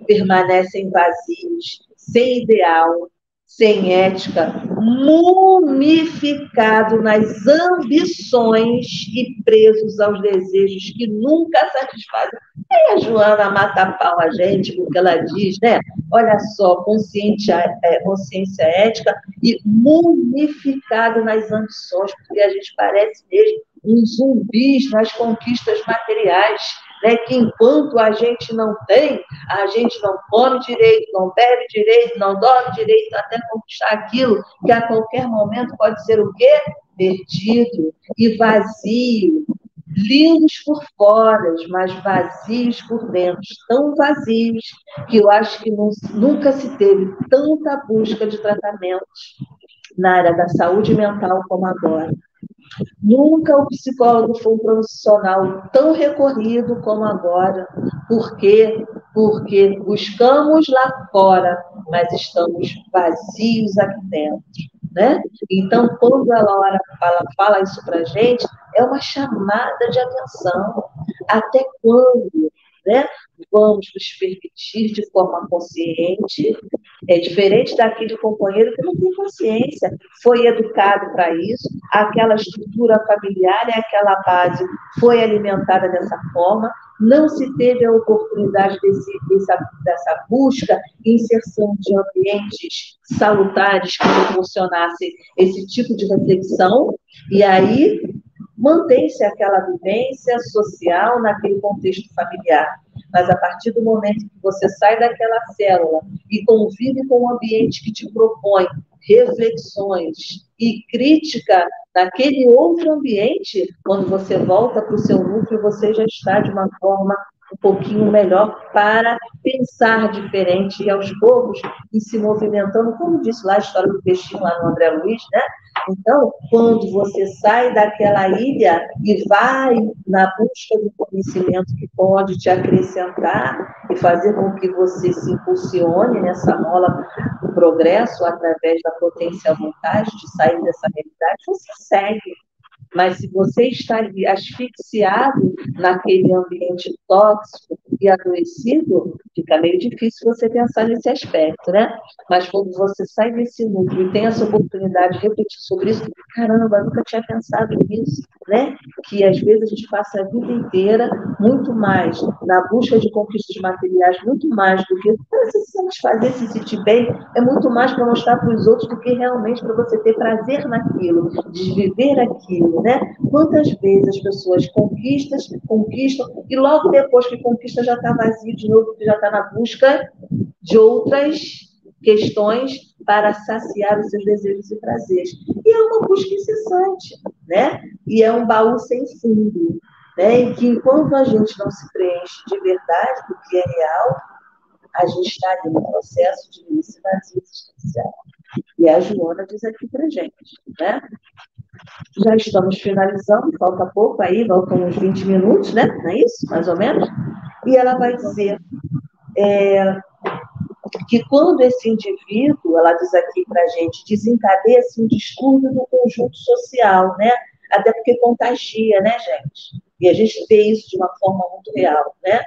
permanecem vazios, sem ideal, sem ética, mumificado nas ambições e presos aos desejos que nunca satisfazem. Aí a Joana mata a pau a gente, porque ela diz, né? Olha só, consciência ética e mumificado nas ambições, porque a gente parece mesmo um zumbis nas conquistas materiais, né? Que enquanto a gente não tem, a gente não come direito, não bebe direito, não dorme direito, até conquistar aquilo que a qualquer momento pode ser o quê? Perdido e vazio. Lindos por fora, mas vazios por dentro, tão vazios que eu acho que nunca se teve tanta busca de tratamentos na área da saúde mental como agora. Nunca o psicólogo foi um profissional tão recorrido como agora. Por quê? Porque buscamos lá fora, mas estamos vazios aqui dentro. Né? Então, quando ela fala isso para a gente, é uma chamada de atenção. Até quando, né, vamos nos permitir de forma consciente? É diferente daquele companheiro que não tem consciência, foi educado para isso, aquela estrutura familiar e aquela base foi alimentada dessa forma, não se teve a oportunidade dessa busca e inserção de ambientes salutares que proporcionassem esse tipo de reflexão, e aí mantém-se aquela vivência social naquele contexto familiar. Mas a partir do momento que você sai daquela célula e convive com um ambiente que te propõe reflexões e crítica naquele outro ambiente, quando você volta para o seu núcleo, você já está de uma forma um pouquinho melhor para pensar diferente e aos poucos e se movimentando, como disse lá a história do peixinho lá no André Luiz, né? Então, quando você sai daquela ilha e vai na busca do conhecimento que pode te acrescentar e fazer com que você se impulsione nessa mola do progresso através da potência à vontade de sair dessa realidade, você segue. Mas se você está ali asfixiado naquele ambiente tóxico e adoecido, fica meio difícil você pensar nesse aspecto, né? Mas quando você sai desse núcleo e tem essa oportunidade de refletir sobre isso, caramba, nunca tinha pensado nisso, né? Que às vezes a gente passa a vida inteira muito mais na busca de conquistas materiais, muito mais do que para se satisfazer, se sentir bem, é muito mais para mostrar para os outros do que realmente para você ter prazer naquilo, de viver aquilo, né? Quantas vezes as pessoas conquistam, e logo depois que conquista já está vazio de novo, porque já está na busca de outras questões para saciar os seus desejos e prazeres. E é uma busca incessante, né? E é um baú sem fundo, né? E que enquanto a gente não se preenche de verdade do que é real, a gente está ali no processo de esse vazio existencial. E a Joana diz aqui para a gente, né? Já estamos finalizando, falta pouco aí, faltam uns 20 minutos, né? Não é isso? Mais ou menos. E ela vai dizer, que quando esse indivíduo, ela diz aqui para a gente, desencadeia-se um distúrbio do conjunto social, né? Até porque contagia, né, gente? E a gente vê isso de uma forma muito real, né?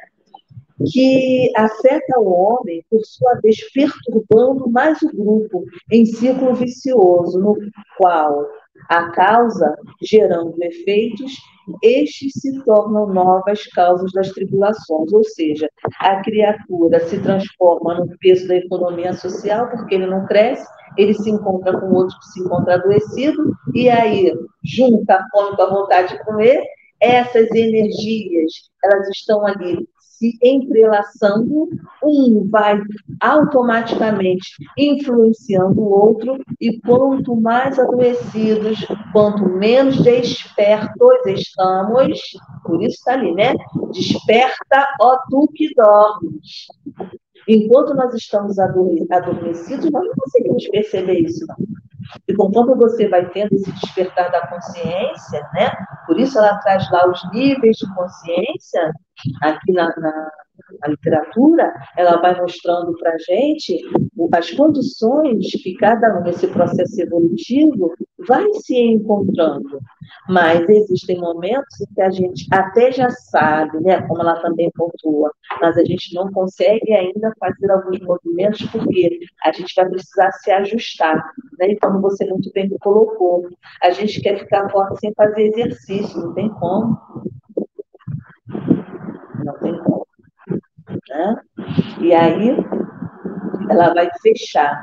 Que afeta o homem, por sua vez, perturbando mais o grupo em ciclo vicioso, no qual a causa, gerando efeitos, estes se tornam novas causas das tribulações, ou seja, a criatura se transforma no peso da economia social, porque ele não cresce, ele se encontra com outro que se encontra adoecido, e aí junta a fome com a vontade de comer, essas energias, elas estão ali se entrelaçando, um vai automaticamente influenciando o outro, e quanto mais adoecidos, quanto menos despertos estamos, por isso está ali, né? Desperta, ó tu que dormes. Enquanto nós estamos adormecidos, nós não conseguimos perceber isso, não. E conforme você vai tendo esse despertar da consciência, né? Por isso ela traz lá os níveis de consciência, aqui na literatura, ela vai mostrando para a gente as condições que cada um, nesse processo evolutivo, vai se encontrando. Mas existem momentos em que a gente até já sabe, né, como ela também pontua, mas a gente não consegue ainda fazer alguns movimentos porque a gente vai precisar se ajustar, né? E como você muito bem colocou, a gente quer ficar forte sem fazer exercício, não tem como. Não tem como. Né? E aí ela vai fechar.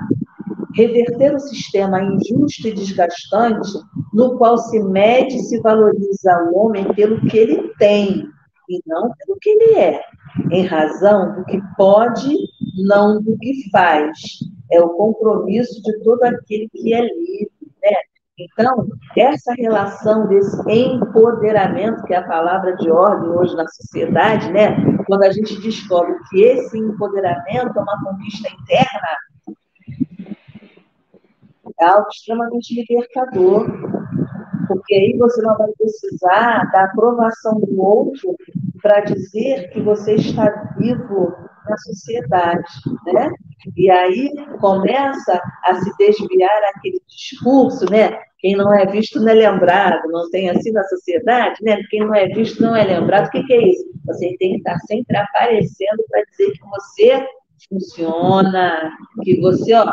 Reverter o sistema injusto e desgastante no qual se mede e se valoriza o homem pelo que ele tem e não pelo que ele é, em razão do que pode, não do que faz. É o compromisso de todo aquele que é livre, né? Então, essa relação desse empoderamento, que é a palavra de ordem hoje na sociedade, né? Quando a gente descobre que esse empoderamento é uma conquista interna, é algo extremamente libertador, porque aí você não vai precisar da aprovação do outro para dizer que você está vivo na sociedade, né? E aí começa a se desviar aquele discurso, né? Quem não é visto não é lembrado, não tem assim na sociedade, né? Quem não é visto não é lembrado. O que é isso? Você tem que estar sempre aparecendo para dizer que você funciona, que você, ó,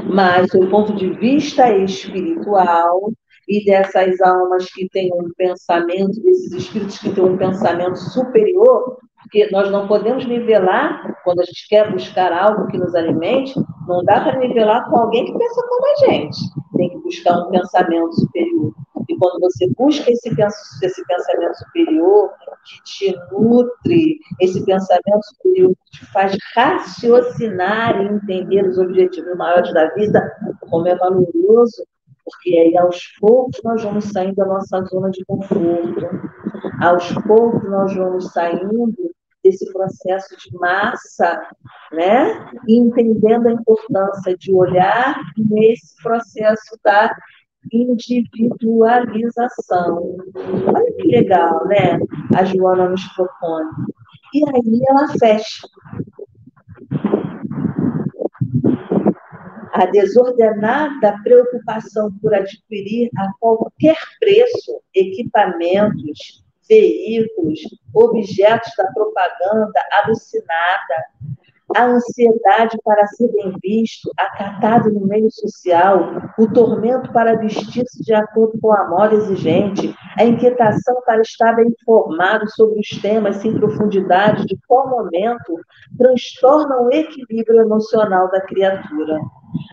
mas do ponto de vista espiritual e dessas almas que têm um pensamento, desses espíritos que têm um pensamento superior, porque nós não podemos nivelar, quando a gente quer buscar algo que nos alimente, não dá para nivelar com alguém que pensa como a gente. Tem que buscar um pensamento superior. E quando você busca esse pensamento superior, que te nutre, esse pensamento superior que te faz raciocinar e entender os objetivos maiores da vida, como é valoroso, porque aí aos poucos nós vamos saindo da nossa zona de conforto, aos poucos nós vamos saindo desse processo de massa, né? E entendendo a importância de olhar nesse processo da individualização. Olha que legal, né? A Joana nos propõe. E aí ela fecha. A desordenada preocupação por adquirir a qualquer preço equipamentos, veículos, objetos da propaganda alucinada, a ansiedade para ser bem visto, acatado no meio social, o tormento para vestir-se de acordo com a moda exigente, a inquietação para estar bem informado sobre os temas sem profundidade de qual momento transtornam o equilíbrio emocional da criatura,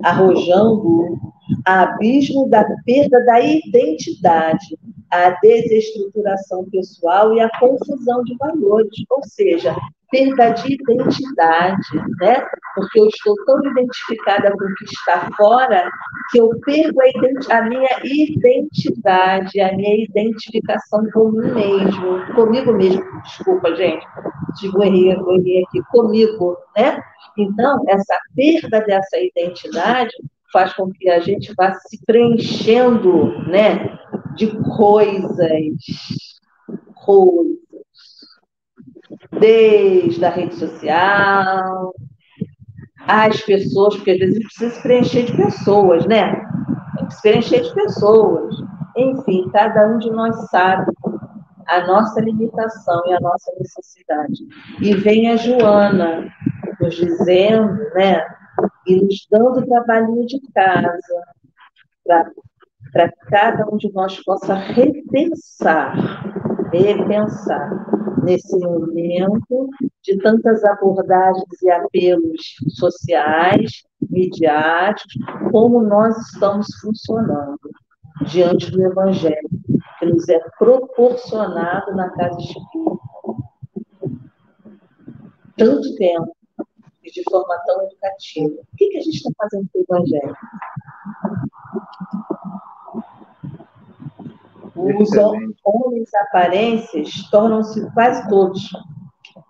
arrojando a abismo da perda da identidade, a desestruturação pessoal e a confusão de valores, ou seja, perda de identidade, né? Porque eu estou tão identificada com o que está fora que eu perco a minha identidade, a minha identificação comigo mesmo. Desculpa, gente, errei aqui, comigo, né? Então, essa perda dessa identidade faz com que a gente vá se preenchendo, né, de coisas. desde a rede social, as pessoas, porque às vezes a gente precisa se preencher de pessoas, né? Tem que se preencher de pessoas. Enfim, cada um de nós sabe a nossa limitação e a nossa necessidade. E vem a Joana nos dizendo, né? E nos dando o trabalhinho de casa, para que cada um de nós possa repensar nesse momento de tantas abordagens e apelos sociais, midiáticos, como nós estamos funcionando diante do Evangelho, que nos é proporcionado na casa espírita. Tanto tempo e de forma tão educativa. O que a gente está fazendo com o Evangelho? Os homens aparências tornam-se quase todos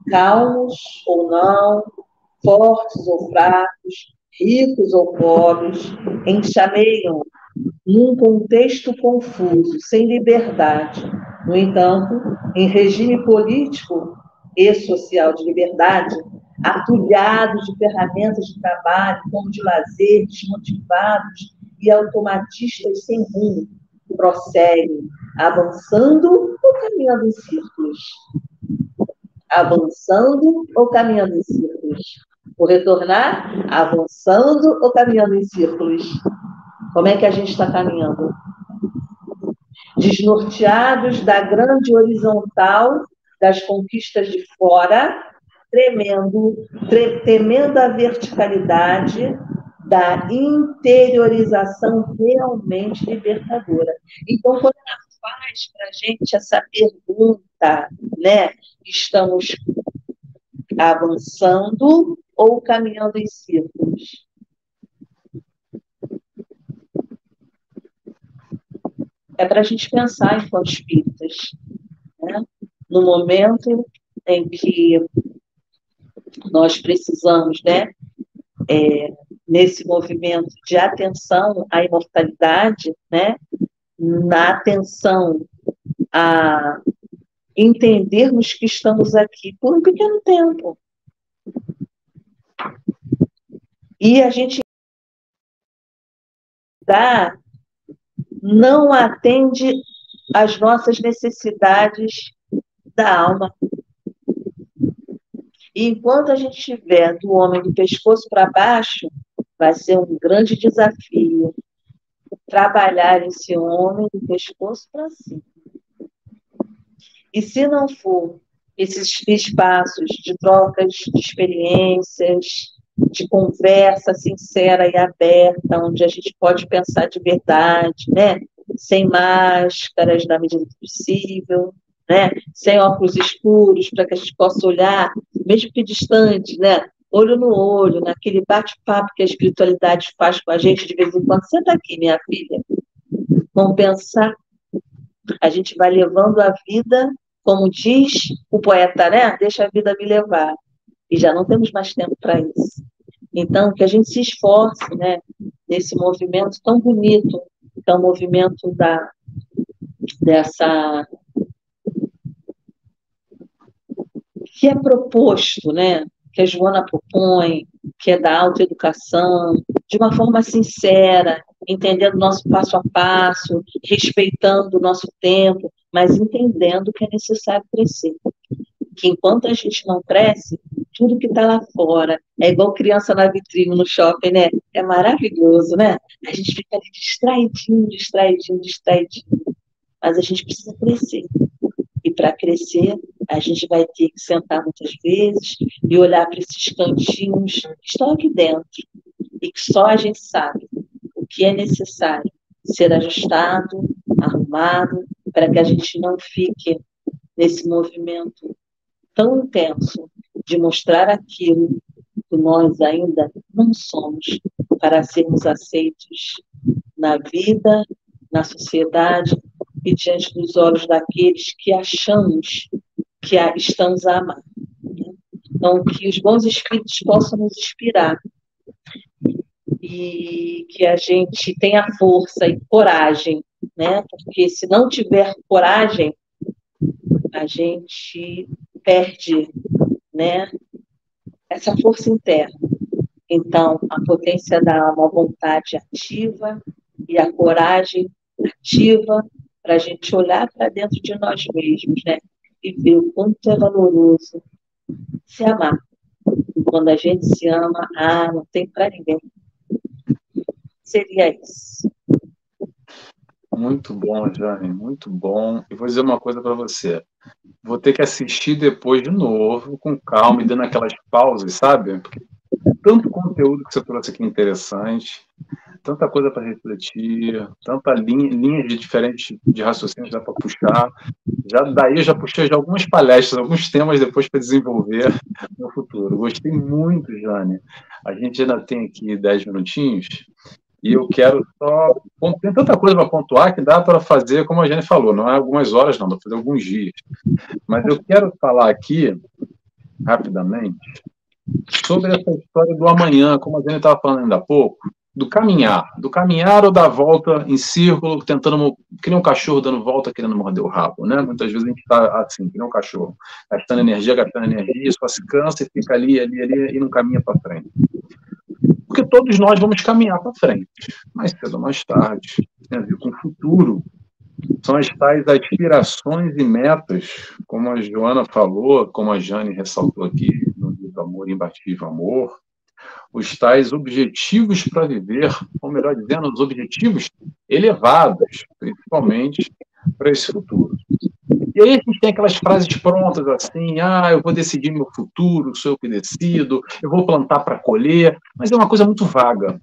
calmos ou não, fortes ou fracos, ricos ou pobres, enxameiam num contexto confuso, sem liberdade. No entanto, em regime político e social de liberdade, atulhados de ferramentas de trabalho, como de lazer, desmotivados e automatistas sem rumo, prosseguem, avançando ou caminhando em círculos. Avançando ou caminhando em círculos? Vou retornar? Avançando ou caminhando em círculos? Como é que a gente está caminhando? Desnorteados da grande horizontal das conquistas de fora, temendo a verticalidade da interiorização realmente libertadora. Então, quando ela faz para a gente essa pergunta, né? Estamos avançando ou caminhando em círculos? É para a gente pensar enquanto espíritas, né? No momento em que nós precisamos, né? Nesse movimento de atenção à imortalidade, né? Na atenção a entendermos que estamos aqui por um pequeno tempo. E a gente não atende às nossas necessidades da alma. E enquanto a gente estiver do homem do pescoço para baixo, vai ser um grande desafio trabalhar esse homem do pescoço para cima. E se não for esses espaços de trocas de experiências, de conversa sincera e aberta, onde a gente pode pensar de verdade, né? Sem máscaras, na medida do possível, né? Sem óculos escuros, para que a gente possa olhar, mesmo que distante, né? Olho no olho, naquele bate-papo que a espiritualidade faz com a gente de vez em quando. Senta aqui, minha filha. Vamos pensar. A gente vai levando a vida, como diz o poeta, né? Deixa a vida me levar. E já não temos mais tempo para isso. Então, que a gente se esforce, né? Nesse movimento tão bonito, que é o movimento que é proposto, né? Que a Joana propõe, que é da autoeducação, de uma forma sincera, entendendo o nosso passo a passo, respeitando o nosso tempo, mas entendendo que é necessário crescer. Que enquanto a gente não cresce, tudo que está lá fora é igual criança na vitrine no shopping, né? É maravilhoso, né? A gente fica ali distraidinho. Mas a gente precisa crescer. E para crescer, a gente vai ter que sentar muitas vezes e olhar para esses cantinhos que estão aqui dentro e que só a gente sabe o que é necessário ser ajustado, arrumado, para que a gente não fique nesse movimento tão intenso de mostrar aquilo que nós ainda não somos para sermos aceitos na vida, na sociedade e diante dos olhos daqueles que achamos que estamos a amar. Então, que os bons espíritos possam nos inspirar e que a gente tenha força e coragem, né? Porque se não tiver coragem, a gente perde né? Essa força interna. Então, a potência da alma, a vontade ativa e a coragem ativa para a gente olhar para dentro de nós mesmos, né? E ver o quanto é valoroso se amar. E quando a gente se ama, não tem para ninguém. Seria isso. Muito bom, Jane, muito bom. E vou dizer uma coisa para você. Vou ter que assistir depois de novo, com calma, e dando aquelas pausas, sabe? Porque tanto conteúdo que você trouxe aqui interessante, tanta coisa para refletir, tanta linhas de diferentes de raciocínios dá para puxar. Daí eu já puxei já algumas palestras, alguns temas depois para desenvolver no futuro. Gostei muito, Jane. A gente ainda tem aqui 10 minutinhos e eu quero só... Tem tanta coisa para pontuar que dá para fazer, como a Jane falou, não é algumas horas, não, dá para fazer alguns dias. Mas eu quero falar aqui, rapidamente, sobre essa história do amanhã, como a Jane estava falando ainda há pouco, do caminhar ou dar volta em círculo, tentando, que nem um cachorro dando volta, querendo morder o rabo, né? Muitas vezes a gente está assim, que nem um cachorro, gastando energia, só se cansa e fica ali, e não caminha para frente. Porque todos nós vamos caminhar para frente, mais cedo ou mais tarde, tem a ver com o futuro. São as tais aspirações e metas, como a Joana falou, como a Jane ressaltou aqui no livro Amor, Imbatível Amor, os tais objetivos para viver, ou melhor dizendo, os objetivos elevados, principalmente para esse futuro. E aí a gente tem aquelas frases prontas assim, eu vou decidir meu futuro, sou eu que decido, eu vou plantar para colher, mas é uma coisa muito vaga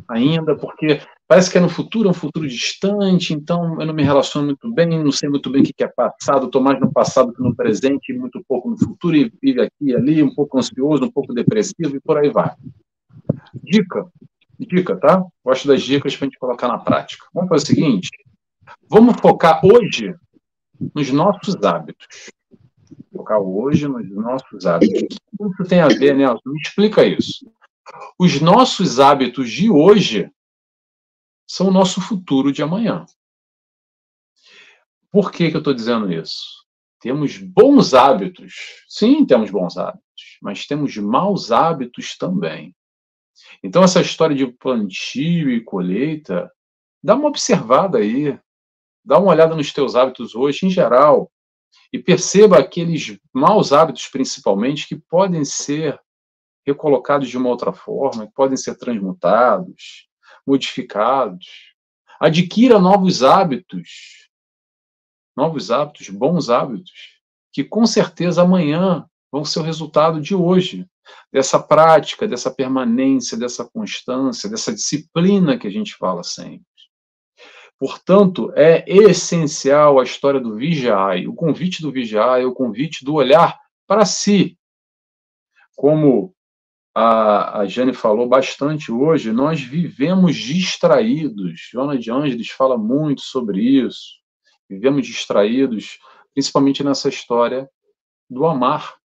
ainda, porque parece que é no futuro, é um futuro distante, então eu não me relaciono muito bem, não sei muito bem o que é passado, estou mais no passado que no presente, muito pouco no futuro, e vive aqui e ali, um pouco ansioso, um pouco depressivo, e por aí vai. Dica, tá? Gosto das dicas para a gente colocar na prática. Vamos fazer o seguinte, vamos focar hoje nos nossos hábitos. Focar hoje nos nossos hábitos. O que isso tem a ver, Nelson? Me explica isso. Os nossos hábitos de hoje são o nosso futuro de amanhã. Por que eu estou dizendo isso? Temos bons hábitos. Sim, temos bons hábitos, mas temos maus hábitos também. Então, essa história de plantio e colheita, dá uma observada aí, dá uma olhada nos teus hábitos hoje, em geral, e perceba aqueles maus hábitos, principalmente, que podem ser recolocados de uma outra forma, que podem ser transmutados, modificados. Adquira novos hábitos, bons hábitos, que com certeza amanhã vão ser o resultado de hoje, dessa prática, dessa permanência, dessa constância, dessa disciplina que a gente fala sempre. Portanto, é essencial a história do vigiai. O convite do vigiai é o convite do olhar para si. Como a Jane falou bastante hoje, nós vivemos distraídos. Joana de Ângeles fala muito sobre isso. Vivemos distraídos, principalmente nessa história do amar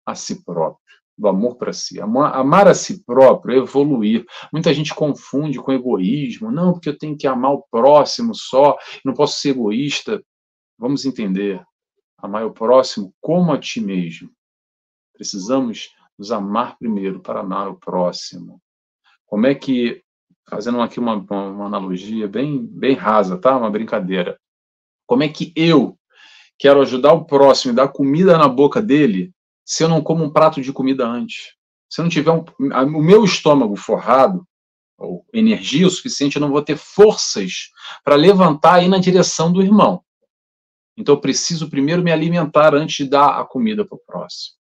a si próprio, do amor para si. Amar a si próprio é evoluir. Muita gente confunde com egoísmo. Não, porque eu tenho que amar o próximo só, não posso ser egoísta. Vamos entender. Amar o próximo como a ti mesmo. Precisamos nos amar primeiro para amar o próximo. Como é que, fazendo aqui uma analogia bem rasa, tá? Uma brincadeira. Como é que eu quero ajudar o próximo e dar comida na boca dele se eu não como um prato de comida antes? Se eu não tiver o meu estômago forrado, ou energia o suficiente, eu não vou ter forças para levantar e ir na direção do irmão. Então eu preciso primeiro me alimentar antes de dar a comida para o próximo.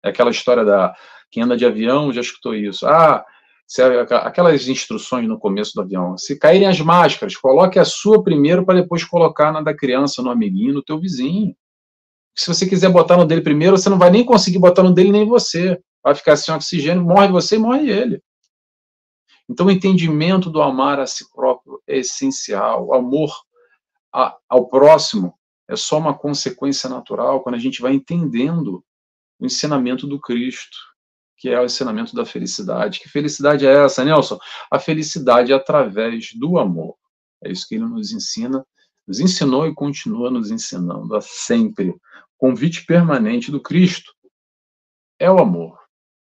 É aquela história quem anda de avião já escutou isso. Aquelas instruções no começo do avião. Se caírem as máscaras, coloque a sua primeiro para depois colocar na da criança, no amiguinho, no teu vizinho. Se você quiser botar no dele primeiro, você não vai nem conseguir botar no dele nem você. Vai ficar sem oxigênio, morre você e morre ele. Então o entendimento do amar a si próprio é essencial. O amor ao próximo é só uma consequência natural quando a gente vai entendendo o ensinamento do Cristo, que é o ensinamento da felicidade. Que felicidade é essa, Nelson? A felicidade é através do amor. É isso que ele nos ensina, nos ensinou e continua nos ensinando a sempre. Convite permanente do Cristo. é o amor.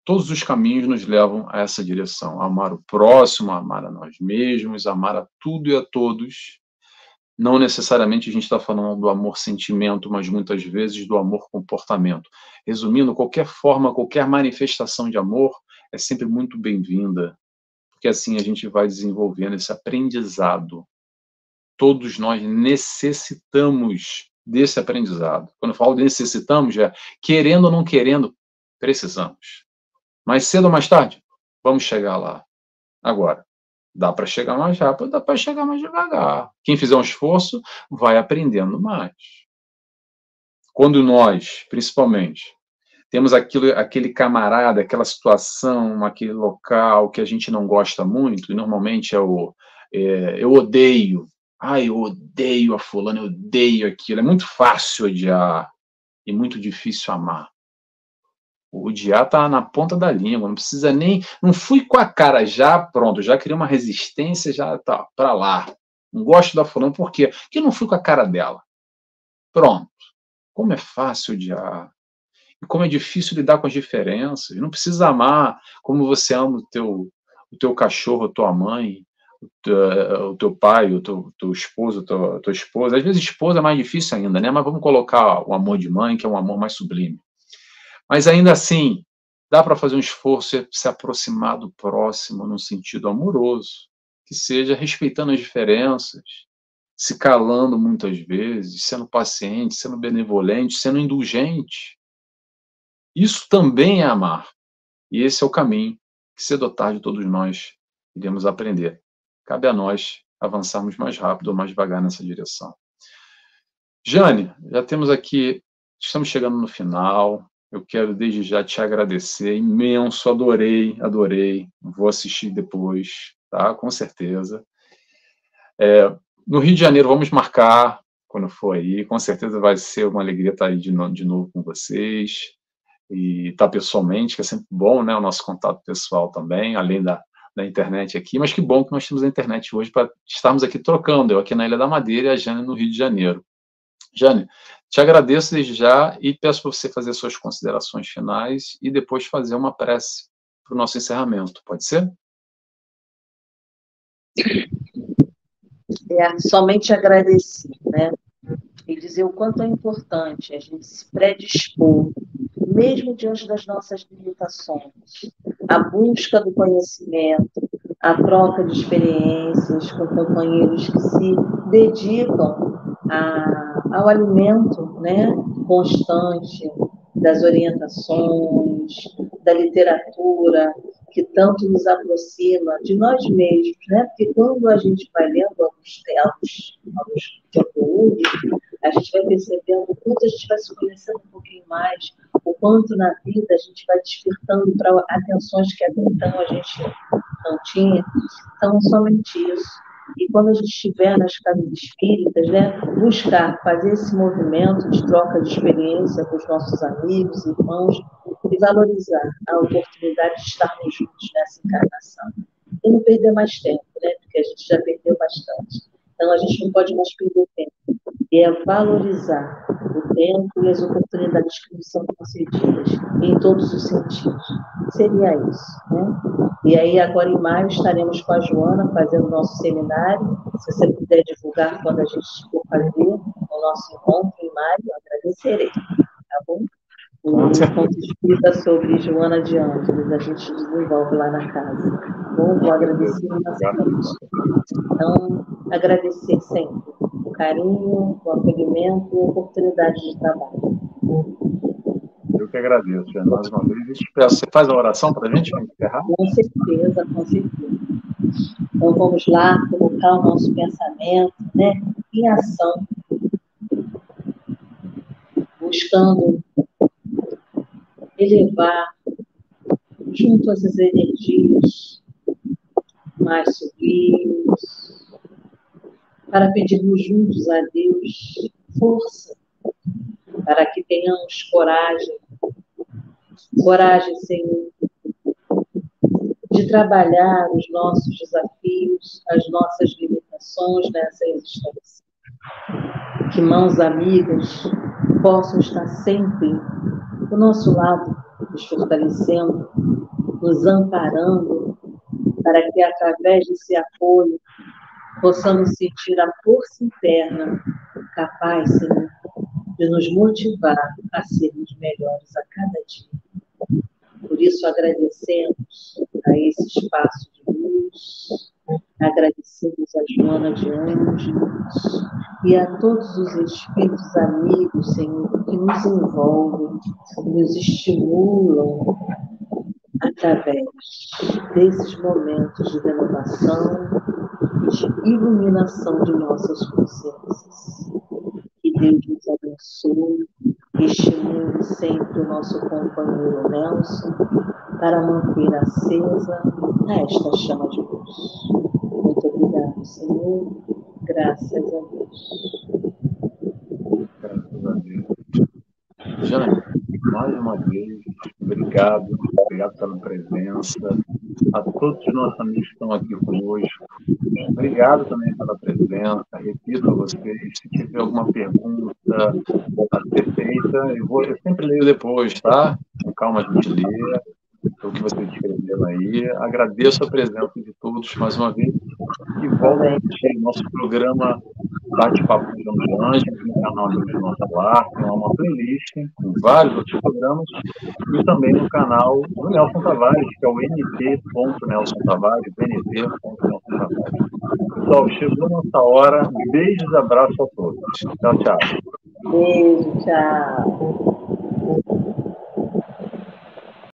Todos os caminhos nos levam a essa direção. A amar o próximo, a amar a nós mesmos, a amar a tudo e a todos. Não necessariamente a gente está falando do amor-sentimento, mas muitas vezes do amor-comportamento. Resumindo, qualquer forma, qualquer manifestação de amor é sempre muito bem-vinda, porque assim a gente vai desenvolvendo esse aprendizado. Todos nós necessitamos desse aprendizado. Quando eu falo de necessitamos, é querendo ou não querendo, precisamos. Mais cedo ou mais tarde, vamos chegar lá. Agora, dá para chegar mais rápido, dá para chegar mais devagar. Quem fizer um esforço vai aprendendo mais. Quando nós, principalmente, temos aquele camarada, aquela situação, aquele local que a gente não gosta muito, e normalmente eu odeio. Eu odeio a fulana, eu odeio aquilo. É muito fácil odiar e muito difícil amar. O odiar está na ponta da língua, não precisa nem... Não fui com a cara já, pronto, já criei uma resistência, já tá para lá. Não gosto da fulana, por quê? Porque eu não fui com a cara dela. Pronto. Como é fácil odiar. E como é difícil lidar com as diferenças. Não precisa amar como você ama o teu cachorro, a tua mãe, o teu pai, o teu esposo, a tua esposa. Às vezes esposa é mais difícil ainda, né? Mas vamos colocar o amor de mãe, que é um amor mais sublime. Mas ainda assim, dá para fazer um esforço e se aproximar do próximo num sentido amoroso, que seja respeitando as diferenças, se calando muitas vezes, sendo paciente, sendo benevolente, sendo indulgente. Isso também é amar. E esse é o caminho que, cedo ou tarde, todos nós iremos aprender. Cabe a nós avançarmos mais rápido ou mais devagar nessa direção. Jane, já temos aqui, estamos chegando no final. Eu quero desde já te agradecer imenso, adorei. Vou assistir depois, tá? Com certeza. No Rio de Janeiro, vamos marcar quando for aí. Com certeza vai ser uma alegria estar aí de novo com vocês. E estar pessoalmente, que é sempre bom, né? O nosso contato pessoal também, além da internet aqui. Mas que bom que nós temos a internet hoje para estarmos aqui trocando. Eu aqui na Ilha da Madeira e a Jane no Rio de Janeiro. Jane, te agradeço desde já e peço para você fazer suas considerações finais e depois fazer uma prece para o nosso encerramento. Pode ser? Somente agradecer, né? E dizer o quanto é importante a gente se predispor, mesmo diante das nossas limitações, a busca do conhecimento, a troca de experiências com companheiros que se dedicam ao alimento, né, constante das orientações, da literatura, que tanto nos aproxima de nós mesmos, né? Porque quando a gente vai lendo alguns conteúdos, a gente vai percebendo o quanto a gente vai se conhecendo um pouquinho mais, o quanto na vida a gente vai despertando para atenções que até então a gente não tinha. Então, somente isso. E quando a gente estiver nas casas espíritas, né, buscar fazer esse movimento de troca de experiência com os nossos amigos, irmãos, e valorizar a oportunidade de estarmos juntos nessa encarnação. E não perder mais tempo, né, porque a gente já perdeu bastante. Então, a gente não pode mais perder tempo. E é valorizar o tempo e as oportunidades que nos são concedidas em todos os sentidos. Seria isso, né? E aí, agora em maio, estaremos com a Joana fazendo o nosso seminário. Se você puder divulgar quando a gente for fazer o nosso encontro em maio, eu agradecerei, tá bom? O encontro escrita sobre Joana de Ângeles, a gente desenvolve lá na casa. Bom, vou agradecer imensamente. Então, agradecer sempre o carinho, o acolhimento e a oportunidade de trabalho. Eu que agradeço, Jane, mais uma vez. Você faz a oração para a gente encerrar? Com certeza, com certeza. Então, vamos lá colocar o nosso pensamento, né, em ação, buscando elevar junto a essas energias mais sublimes, para pedirmos juntos a Deus força, para que tenhamos coragem, Senhor, de trabalhar os nossos desafios, as nossas limitações nessa existência. Que mãos amigas possam estar sempre do nosso lado, nos fortalecendo, nos amparando, para que, através desse apoio, possamos sentir a força interna capaz, Senhor, de nos motivar a sermos melhores a cada dia. Por isso, agradecemos a esse espaço de luz, agradecemos a Joana de Anjos e a todos os espíritos amigos, Senhor, que nos envolvem, nos estimulam através desses momentos de renovação e de iluminação de nossas consciências. Que Deus nos abençoe, estimule sempre o nosso companheiro Nelson para manter acesa esta chama de luz. Muito obrigado, Senhor. Graças a Deus. Graças a Deus. Jane, mais uma vez, obrigado pela presença, a todos os nossos amigos que estão aqui conosco. Obrigado também pela presença. Repito a vocês, se tiver alguma pergunta a ser feita, eu sempre leio depois, tá? Com calma a gente lê o que vocês escreveram aí. Agradeço a presença de todos mais uma vez e volto a assistir nosso programa Bate-Papo com Anjos, no canal do Nosso Lar, tem uma playlist com vários outros programas, e também no canal do Nelson Tavares, que é o nt.nelsontavares, nt.nelsontavares. Pessoal, chegou nossa hora. Beijos e abraços a todos. Tchau, tchau. Beijo, tchau.